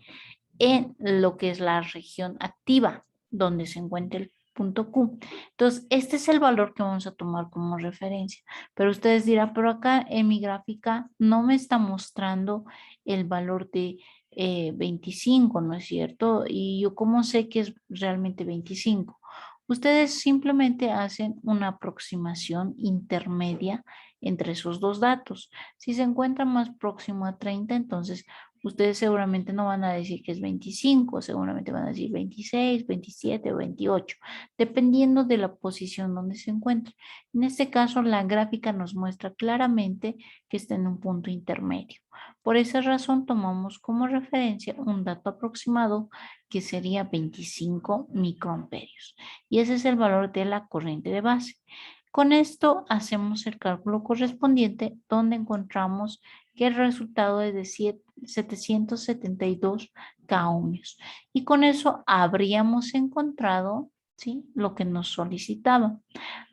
en lo que es la región activa, donde se encuentra el punto Q. Entonces, este es el valor que vamos a tomar como referencia. Pero ustedes dirán, pero acá en mi gráfica no me está mostrando el valor de 25, ¿no es cierto? Y yo cómo sé que es realmente 25. Ustedes simplemente hacen una aproximación intermedia entre esos dos datos. Si se encuentra más próximo a 30, entonces ustedes seguramente no van a decir que es 25, seguramente van a decir 26, 27 o 28, dependiendo de la posición donde se encuentre. En este caso, la gráfica nos muestra claramente que está en un punto intermedio. Por esa razón, tomamos como referencia un dato aproximado que sería 25 microamperios. Y ese es el valor de la corriente de base. Con esto hacemos el cálculo correspondiente donde encontramos que el resultado es de 772 K ohmios. Y con eso habríamos encontrado, ¿sí?, lo que nos solicitaba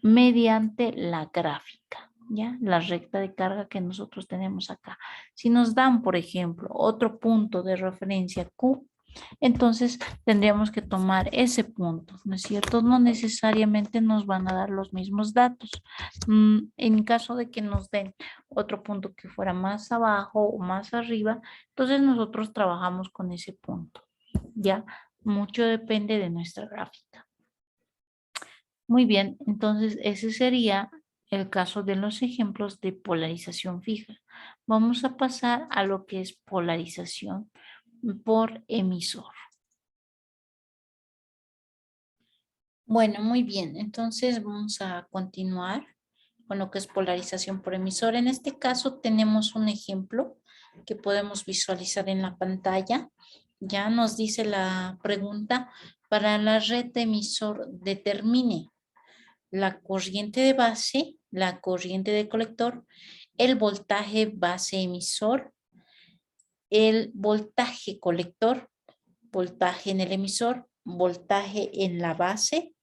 mediante la gráfica, ¿ya? La recta de carga que nosotros tenemos acá. Si nos dan, por ejemplo, otro punto de referencia Q, entonces tendríamos que tomar ese punto, ¿no es cierto? No necesariamente nos van a dar los mismos datos. En caso de que nos den otro punto que fuera más abajo o más arriba, entonces nosotros trabajamos con ese punto, ¿ya? Mucho depende de nuestra gráfica. Muy bien, entonces ese sería el caso de los ejemplos de polarización fija. Vamos a pasar a lo que es polarización por emisor. Bueno, muy bien. Entonces vamos a continuar con lo que es polarización por emisor. En este caso tenemos un ejemplo que podemos visualizar en la pantalla. Ya nos dice la pregunta: para la red de emisor determine la corriente de base, la corriente de colector, el voltaje base emisor, el voltaje colector, voltaje en el emisor, voltaje en la base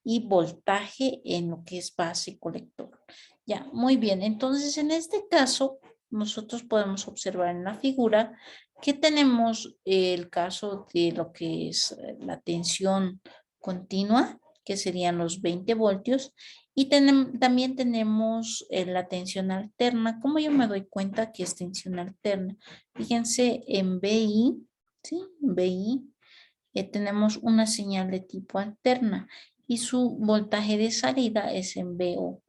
y voltaje en lo que es base colector. Ya, muy bien. Entonces, en este caso, nosotros podemos observar en la figura que tenemos el caso de lo que es la tensión continua, que serían los 20 voltios, y también tenemos la tensión alterna. ¿Cómo yo me doy cuenta que es tensión alterna? Fíjense en BI, ¿sí? BI, tenemos una señal de tipo alterna y su voltaje de salida es en VO.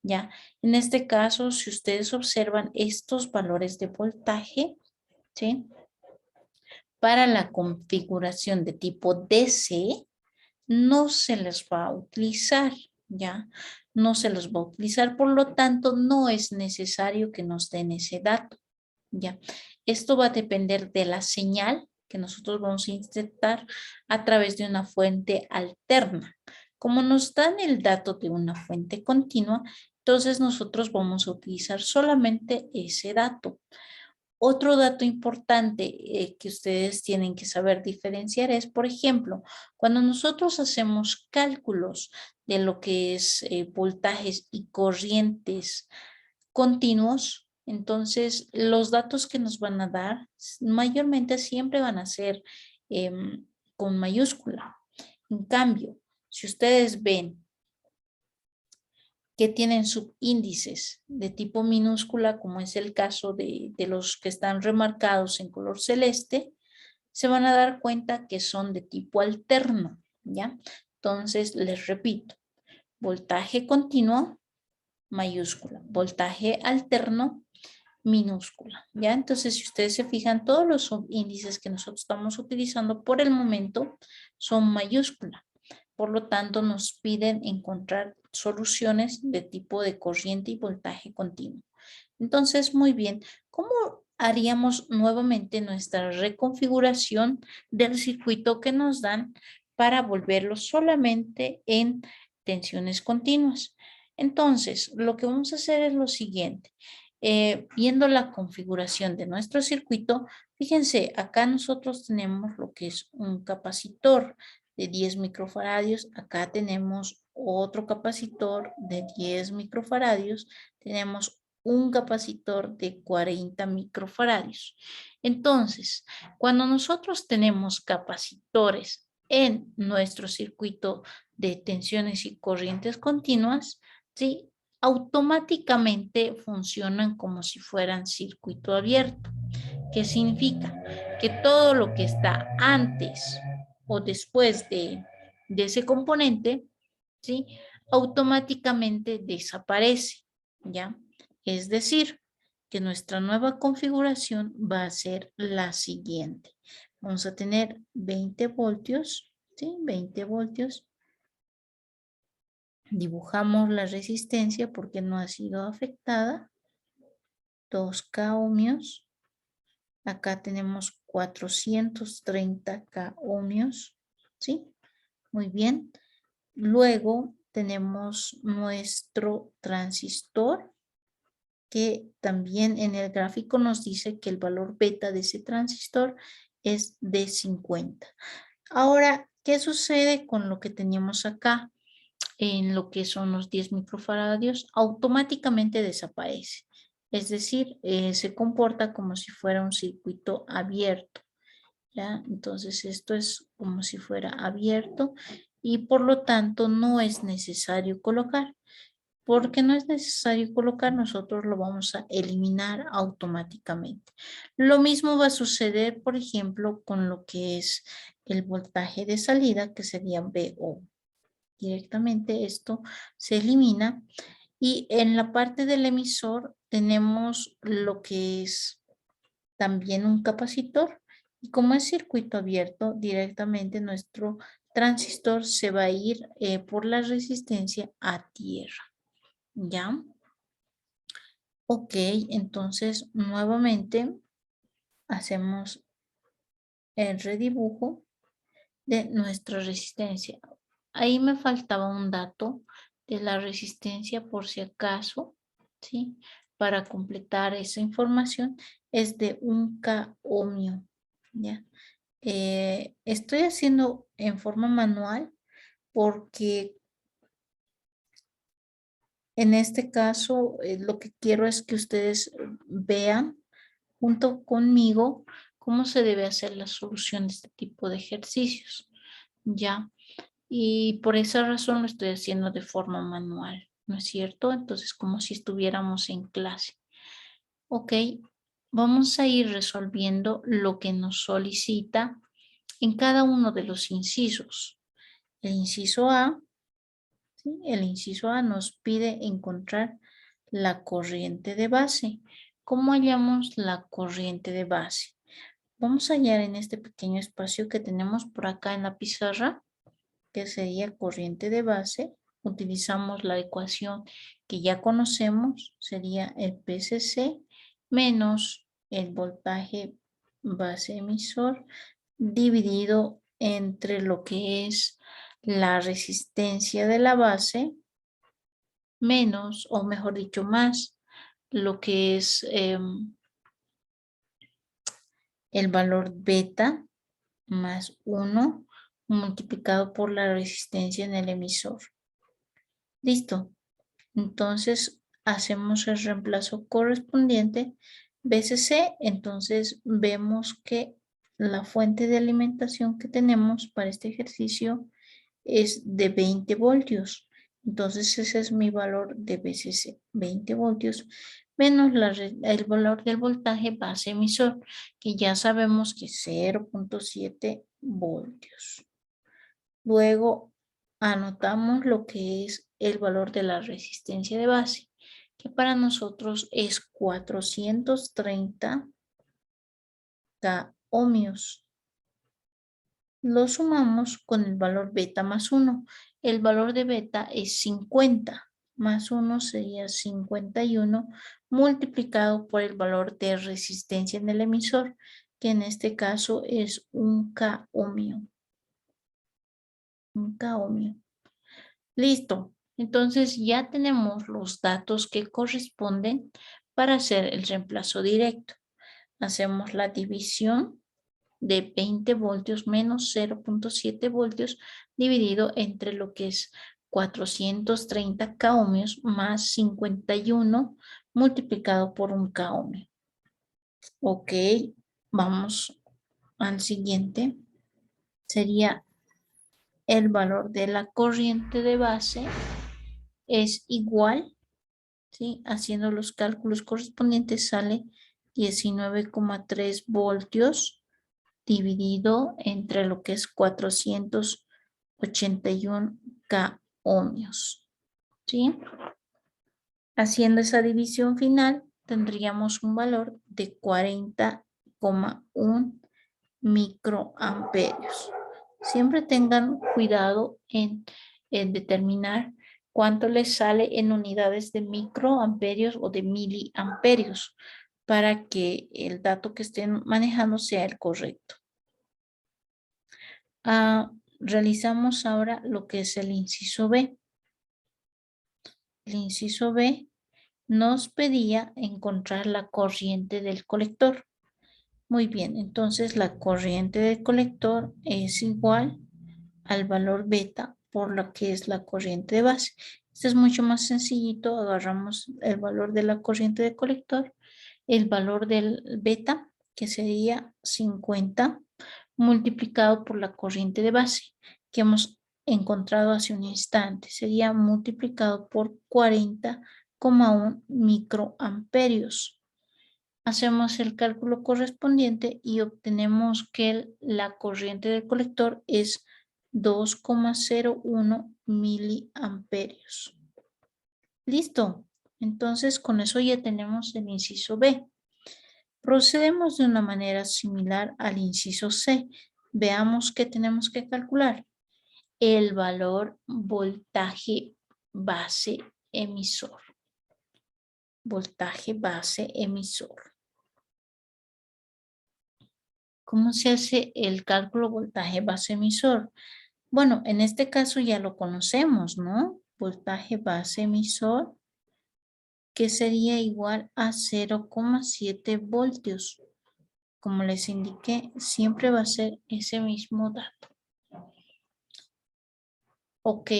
¿Ya? En este caso, si ustedes observan estos valores de voltaje, ¿sí?, para la configuración de tipo DC, no se les va a utilizar, ¿ya? No se los va a utilizar, por lo tanto, no es necesario que nos den ese dato, ¿ya? Esto va a depender de la señal que nosotros vamos a inyectar a través de una fuente alterna. Como nos dan el dato de una fuente continua, entonces nosotros vamos a utilizar solamente ese dato. Otro dato importante que ustedes tienen que saber diferenciar es, por ejemplo, cuando nosotros hacemos cálculos de lo que es voltajes y corrientes continuos, entonces los datos que nos van a dar mayormente siempre van a ser con mayúscula. En cambio, si ustedes ven que tienen subíndices de tipo minúscula, como es el caso de los que están remarcados en color celeste, se van a dar cuenta que son de tipo alterno, ¿ya? Entonces, les repito, voltaje continuo, mayúscula, voltaje alterno, minúscula, ¿ya? Entonces, si ustedes se fijan, todos los subíndices que nosotros estamos utilizando por el momento son mayúscula. Por lo tanto, nos piden encontrar soluciones de tipo de corriente y voltaje continuo. Entonces, muy bien, ¿cómo haríamos nuevamente nuestra reconfiguración del circuito que nos dan para volverlo solamente en tensiones continuas? Entonces, lo que vamos a hacer es lo siguiente. Viendo la configuración de nuestro circuito, fíjense, acá nosotros tenemos lo que es un capacitor de 10 microfaradios. Acá tenemos otro capacitor de 10 microfaradios. Tenemos un capacitor de 40 microfaradios. Entonces, cuando nosotros tenemos capacitores en nuestro circuito de tensiones y corrientes continuas, ¿sí? Automáticamente funcionan como si fueran circuito abierto. ¿Qué significa? Que todo lo que está antes o después de ese componente, ¿sí? Automáticamente desaparece, ¿ya? Es decir, que nuestra nueva configuración va a ser la siguiente. Vamos a tener 20 voltios, ¿sí? 20 voltios. Dibujamos la resistencia porque no ha sido afectada. 2K ohmios. Acá tenemos 430K ohmios, ¿sí? Muy bien. Luego tenemos nuestro transistor, que también en el gráfico nos dice que el valor beta de ese transistor es de 50. Ahora, ¿qué sucede con lo que teníamos acá? En lo que son los 10 microfaradios, automáticamente desaparece. Es decir, se comporta como si fuera un circuito abierto, ¿ya? Entonces esto es como si fuera abierto y por lo tanto no es necesario colocar. Porque no es necesario colocar, nosotros lo vamos a eliminar automáticamente. Lo mismo va a suceder, por ejemplo, con lo que es el voltaje de salida, que sería VO. Directamente esto se elimina y en la parte del emisor tenemos lo que es también un capacitor y como es circuito abierto, directamente nuestro transistor se va a ir por la resistencia a tierra. ¿Ya? Ok, entonces nuevamente hacemos el redibujo de nuestra resistencia. Ahí me faltaba un dato de la resistencia por si acaso, ¿sí? Para completar esa información es de 1K ohmio, ¿ya? Estoy haciendo en forma manual porque en este caso lo que quiero es que ustedes vean junto conmigo cómo se debe hacer la solución de este tipo de ejercicios, ¿ya? Y por esa razón lo estoy haciendo de forma manual, ¿no es cierto? Entonces, como si estuviéramos en clase. Ok, vamos a ir resolviendo lo que nos solicita en cada uno de los incisos. El inciso A, ¿sí? El inciso A nos pide encontrar la corriente de base. ¿Cómo hallamos la corriente de base? Vamos a hallar en este pequeño espacio que tenemos por acá en la pizarra, que sería corriente de base. Utilizamos la ecuación que ya conocemos, sería el PCC menos el voltaje base emisor dividido entre lo que es la resistencia de la base menos, o mejor dicho, más lo que es el valor beta más 1 multiplicado por la resistencia en el emisor. Listo. Entonces hacemos el reemplazo correspondiente. BCC, entonces vemos que la fuente de alimentación que tenemos para este ejercicio es de 20 voltios. Entonces ese es mi valor de BCC, 20 voltios, menos el valor del voltaje base emisor, que ya sabemos que es 0.7 voltios. Luego anotamos lo que es el valor de la resistencia de base, que para nosotros es 430 K ohmios. Lo sumamos con el valor beta más 1. El valor de beta es 50, más 1 sería 51 multiplicado por el valor de resistencia en el emisor, que en este caso es 1K ohmio. 1K ohmio. Listo. Entonces ya tenemos los datos que corresponden para hacer el reemplazo directo. Hacemos la división de 20 voltios menos 0.7 voltios dividido entre lo que es 430 K ohmios más 51 multiplicado por un K ohmio. Ok, vamos al siguiente. Sería el valor de la corriente de base es igual, ¿sí? Haciendo los cálculos correspondientes sale 19,3 voltios dividido entre lo que es 481 K ohmios, ¿sí? Haciendo esa división final, tendríamos un valor de 40,1 microamperios. Siempre tengan cuidado en determinar cuánto les sale en unidades de microamperios o de miliamperios para que el dato que estén manejando sea el correcto. Realizamos ahora lo que es el inciso B. El inciso B nos pedía encontrar la corriente del colector. Muy bien, entonces la corriente del colector es igual al valor beta por lo que es la corriente de base. Este es mucho más sencillito, agarramos el valor de la corriente de colector, el valor del beta, que sería 50, multiplicado por la corriente de base, que hemos encontrado hace un instante, sería multiplicado por 40,1 microamperios. Hacemos el cálculo correspondiente y obtenemos que la corriente del colector es 2,01 miliamperios. Listo. Entonces, con eso ya tenemos el inciso B. Procedemos de una manera similar al inciso C. Veamos qué tenemos que calcular. El valor voltaje base emisor. Voltaje base emisor. ¿Cómo se hace el cálculo voltaje base emisor? Bueno, en este caso ya lo conocemos, ¿no? Voltaje base emisor, que sería igual a 0,7 voltios. Como les indiqué, siempre va a ser ese mismo dato. Ok,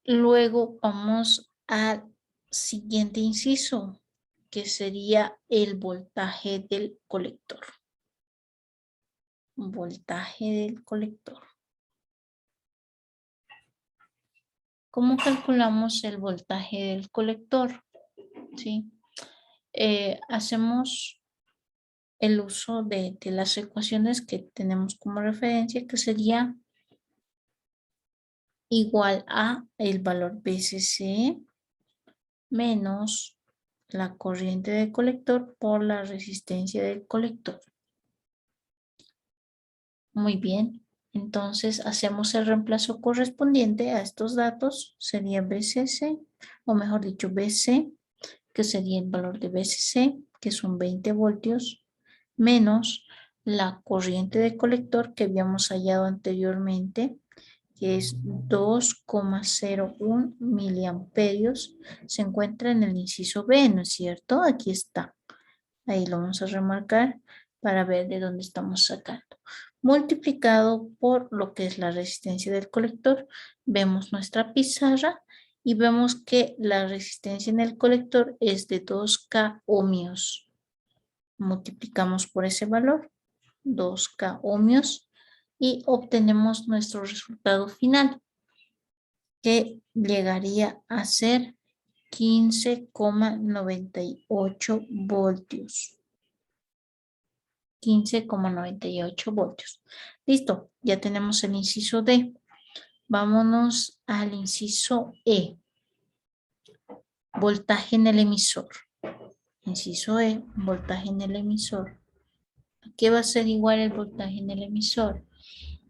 luego vamos al siguiente inciso, que sería el voltaje del colector. Voltaje del colector. ¿Cómo calculamos el voltaje del colector? ¿Sí? Hacemos el uso de las ecuaciones que tenemos como referencia, que sería igual a el valor BCC menos la corriente del colector por la resistencia del colector. Muy bien. Entonces hacemos el reemplazo correspondiente a estos datos. Sería BCC, o mejor dicho BC, que sería el valor de BCC, que son 20 voltios, menos la corriente de colector que habíamos hallado anteriormente, que es 2,01 miliamperios. Se encuentra en el inciso B, ¿no es cierto? Aquí está. Ahí lo vamos a remarcar para ver de dónde estamos sacando. Multiplicado por lo que es la resistencia del colector, vemos nuestra pizarra y vemos que la resistencia en el colector es de 2K ohmios. Multiplicamos por ese valor, 2K ohmios, y obtenemos nuestro resultado final, que llegaría a ser 15,98 voltios. 15,98 voltios. Listo, ya tenemos el inciso D. Vámonos al inciso E. Voltaje en el emisor. Inciso E, voltaje en el emisor. ¿A qué va a ser igual el voltaje en el emisor?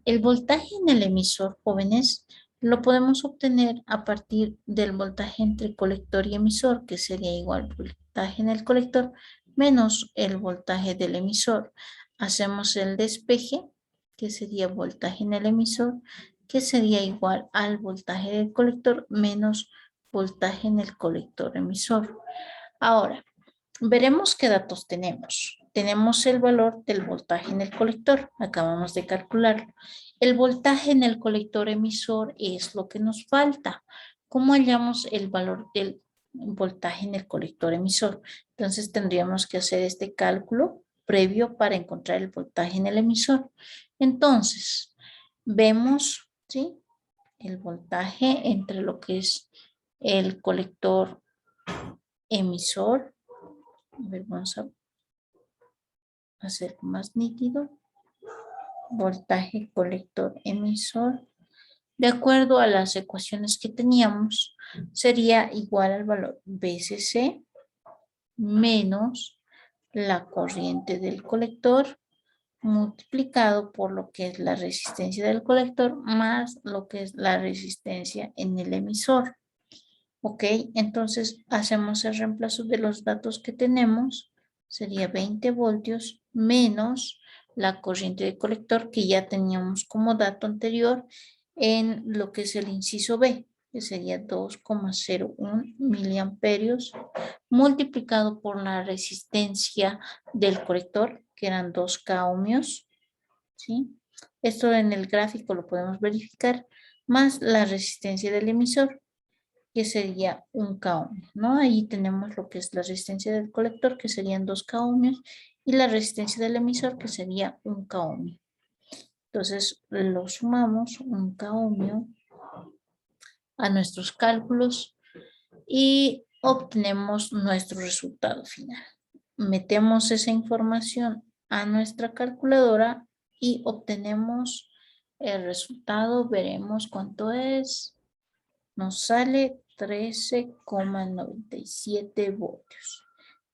El voltaje en el emisor, jóvenes, lo podemos obtener a partir del voltaje entre colector y emisor, que sería igual voltaje en el colector menos el voltaje del emisor. Hacemos el despeje, que sería voltaje en el emisor, que sería igual al voltaje del colector menos voltaje en el colector emisor. Ahora, veremos qué datos tenemos. Tenemos el valor del voltaje en el colector. Acabamos de calcularlo. El voltaje en el colector emisor es lo que nos falta. ¿Cómo hallamos el valor del voltaje en el colector emisor? Entonces tendríamos que hacer este cálculo previo para encontrar el voltaje en el emisor. Entonces, vemos, ¿sí?, el voltaje entre lo que es el colector emisor. A ver, vamos a hacer más nítido. Voltaje colector emisor. De acuerdo a las ecuaciones que teníamos, sería igual al valor BCC menos la corriente del colector multiplicado por lo que es la resistencia del colector más lo que es la resistencia en el emisor. Ok, entonces hacemos el reemplazo de los datos que tenemos. Sería 20 voltios menos la corriente de colector que ya teníamos como dato anterior en lo que es el inciso B, que sería 2,01 miliamperios multiplicado por la resistencia del colector, que eran 2K ohmios, ¿sí? Esto en el gráfico lo podemos verificar, más la resistencia del emisor, que sería 1K ohmios, ¿no? Ahí tenemos lo que es la resistencia del colector, que serían 2K ohmios, y la resistencia del emisor, que sería 1K ohmio. Entonces, lo sumamos, 1K ohmio, a nuestros cálculos y obtenemos nuestro resultado final. Metemos esa información a nuestra calculadora y obtenemos el resultado. Veremos cuánto es. Nos sale 13,97 voltios.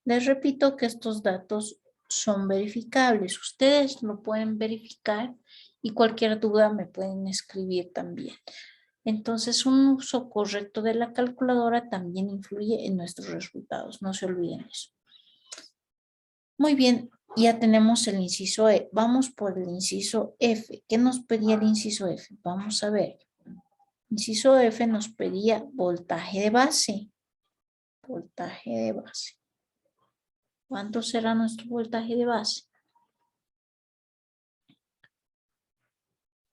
Les repito que estos datos son verificables. Ustedes lo pueden verificar y cualquier duda me pueden escribir también. Entonces, un uso correcto de la calculadora también influye en nuestros resultados. No se olviden eso. Muy bien, ya tenemos el inciso E. Vamos por el inciso F. ¿Qué nos pedía el inciso F? Vamos a ver. Inciso F nos pedía voltaje de base. Voltaje de base. ¿Cuánto será nuestro voltaje de base?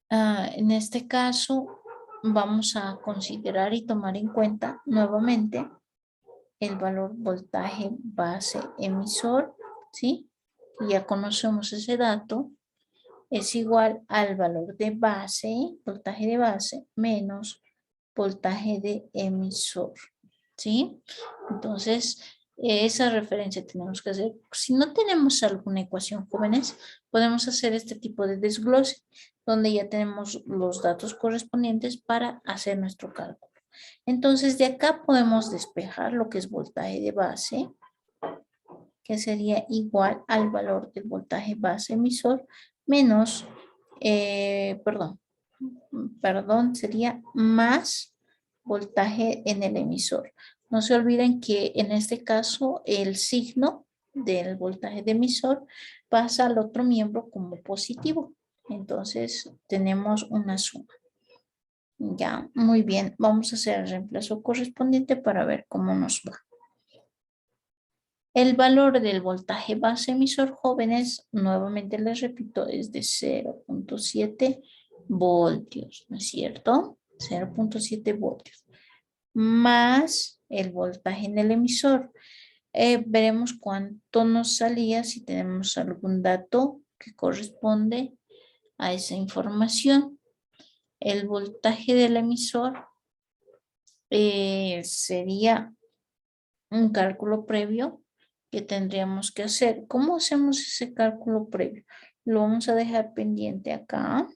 En este caso, vamos a considerar y tomar en cuenta nuevamente el valor voltaje base emisor, ¿sí? Ya conocemos ese dato. Es igual al valor de base, voltaje de base, menos voltaje de emisor, ¿sí? Entonces, esa referencia tenemos que hacer. Si no tenemos alguna ecuación, jóvenes, podemos hacer este tipo de desglose, donde ya tenemos los datos correspondientes para hacer nuestro cálculo. Entonces, de acá podemos despejar lo que es voltaje de base, que sería igual al valor del voltaje base emisor, menos, sería más voltaje en el emisor. No se olviden que en este caso el signo del voltaje de emisor pasa al otro miembro como positivo. Entonces tenemos una suma. Ya, muy bien. Vamos a hacer el reemplazo correspondiente para ver cómo nos va. El valor del voltaje base emisor, jóvenes, nuevamente les repito, es de 0,7 voltios, ¿no es cierto? 0,7 voltios. Más el voltaje en el emisor. Veremos cuánto nos salía si tenemos algún dato que corresponde a esa información. El voltaje del emisor sería un cálculo previo que tendríamos que hacer. ¿Cómo hacemos ese cálculo previo? Lo vamos a dejar pendiente acá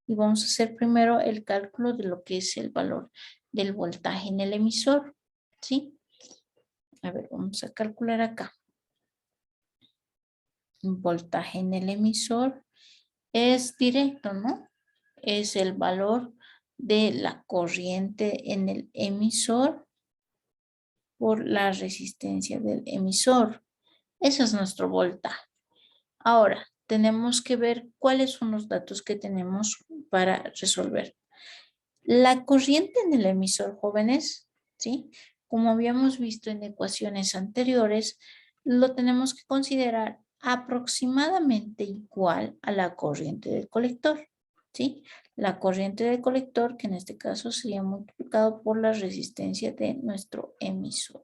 y vamos a hacer primero el cálculo de lo que es el valor del voltaje en el emisor, ¿sí? A ver, vamos a calcular acá. El voltaje en el emisor es directo, ¿no? Es el valor de la corriente en el emisor por la resistencia del emisor. Ese es nuestro voltaje. Ahora, tenemos que ver cuáles son los datos que tenemos para resolver. La corriente en el emisor, jóvenes, ¿sí? Como habíamos visto en ecuaciones anteriores, lo tenemos que considerar aproximadamente igual a la corriente del colector, ¿sí? La corriente del colector, que en este caso sería multiplicado por la resistencia de nuestro emisor.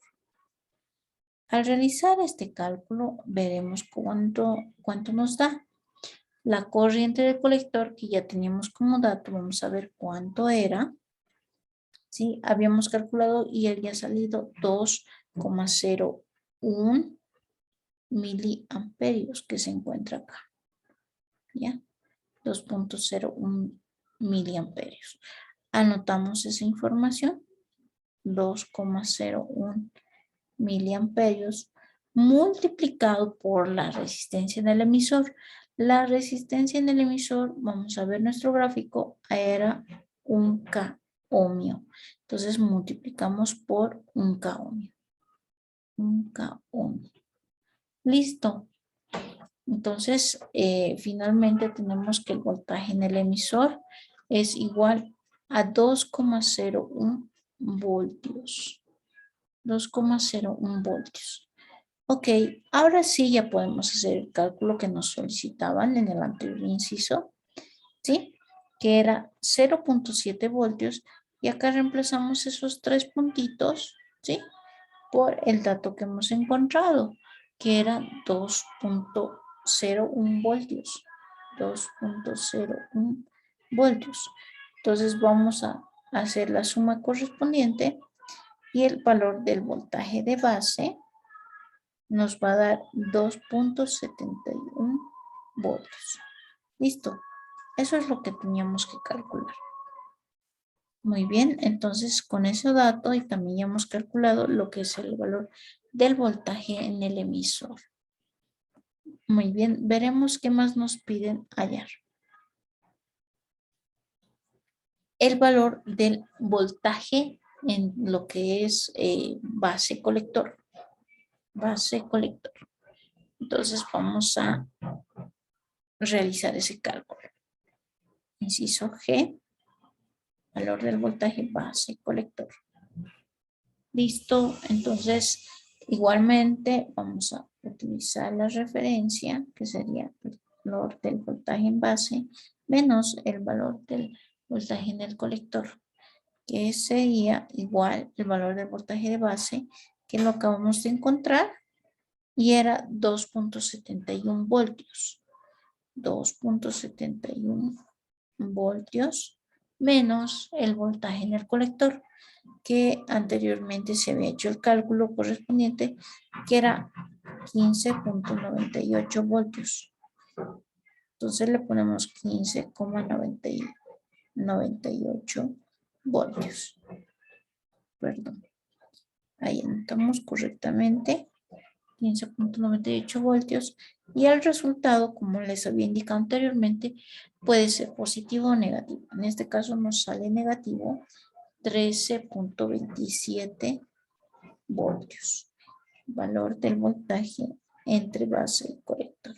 Al realizar este cálculo, veremos cuánto nos da. La corriente del colector, que ya teníamos como dato, vamos a ver cuánto era. ¿sí? Habíamos calculado y había salido 2,01 miliamperios que se encuentra acá, ¿ya? 2,01 miliamperios. Anotamos esa información, 2,01 miliamperios multiplicado por la resistencia en el emisor. La resistencia en el emisor, vamos a ver nuestro gráfico, era 1K ohmio. Entonces multiplicamos por 1K ohmio. 1K ohmio. Listo. Entonces, finalmente tenemos que el voltaje en el emisor es igual a 2,01 voltios. 2,01 voltios. Ok, ahora sí ya podemos hacer el cálculo que nos solicitaban en el anterior inciso, ¿sí? Que era 0,7 voltios y acá reemplazamos esos tres puntitos, ¿sí? Por el dato que hemos encontrado, que era 2,01 voltios. 2,01 voltios. Entonces vamos a hacer la suma correspondiente y el valor del voltaje de base nos va a dar 2,71 voltios. Listo. Eso es lo que teníamos que calcular. Muy bien, entonces con ese dato y también ya hemos calculado lo que es el valor del voltaje en el emisor. Muy bien, veremos qué más nos piden hallar. El valor del voltaje en lo que es base colector. Base colector. Entonces vamos a realizar ese cálculo. Inciso G, valor del voltaje base colector. Listo, entonces igualmente vamos a utilizar la referencia que sería el valor del voltaje en base menos el valor del voltaje en el colector, que sería igual el valor del voltaje de base que lo acabamos de encontrar y era 2,71 voltios. 2,71 voltios menos el voltaje en el colector, que anteriormente se había hecho el cálculo correspondiente, que era 15,98 voltios. Entonces le ponemos 15,98 voltios. Perdón. Ahí anotamos correctamente 15,98 voltios y el resultado, como les había indicado anteriormente, puede ser positivo o negativo. En este caso nos sale negativo 13,27 voltios. Valor del voltaje entre base y colector.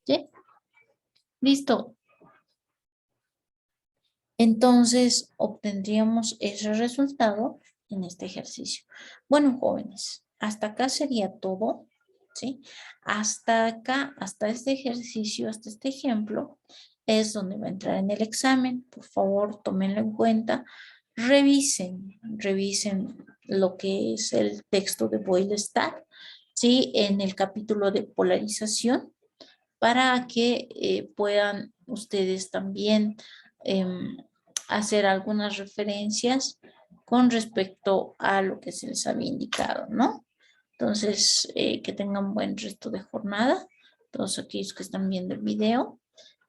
¿Sí? Listo. Entonces obtendríamos ese resultado en este ejercicio. Bueno, jóvenes, hasta acá sería todo, ¿sí? Hasta acá, hasta este ejercicio, hasta este ejemplo, es donde va a entrar en el examen. Por favor, tómenlo en cuenta. Revisen lo que es el texto de Boyle-Stack, ¿sí? En el capítulo de polarización, para que puedan ustedes también em, hacer algunas referencias con respecto a lo que se les había indicado, ¿no? Entonces, que tengan buen resto de jornada, todos aquellos que están viendo el video,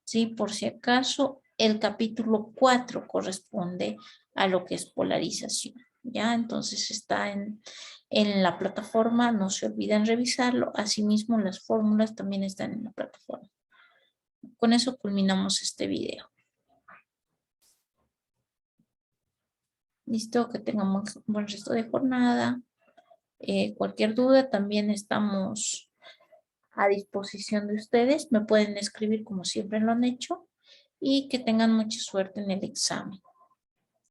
¿sí? Por si acaso, el capítulo 4 corresponde a lo que es polarización, ¿ya? Entonces está en la plataforma, no se olviden revisarlo. Asimismo, las fórmulas también están en la plataforma. Con eso culminamos este video. Listo, que tengamos un buen resto de jornada. Cualquier duda también estamos a disposición de ustedes. Me pueden escribir como siempre lo han hecho y que tengan mucha suerte en el examen.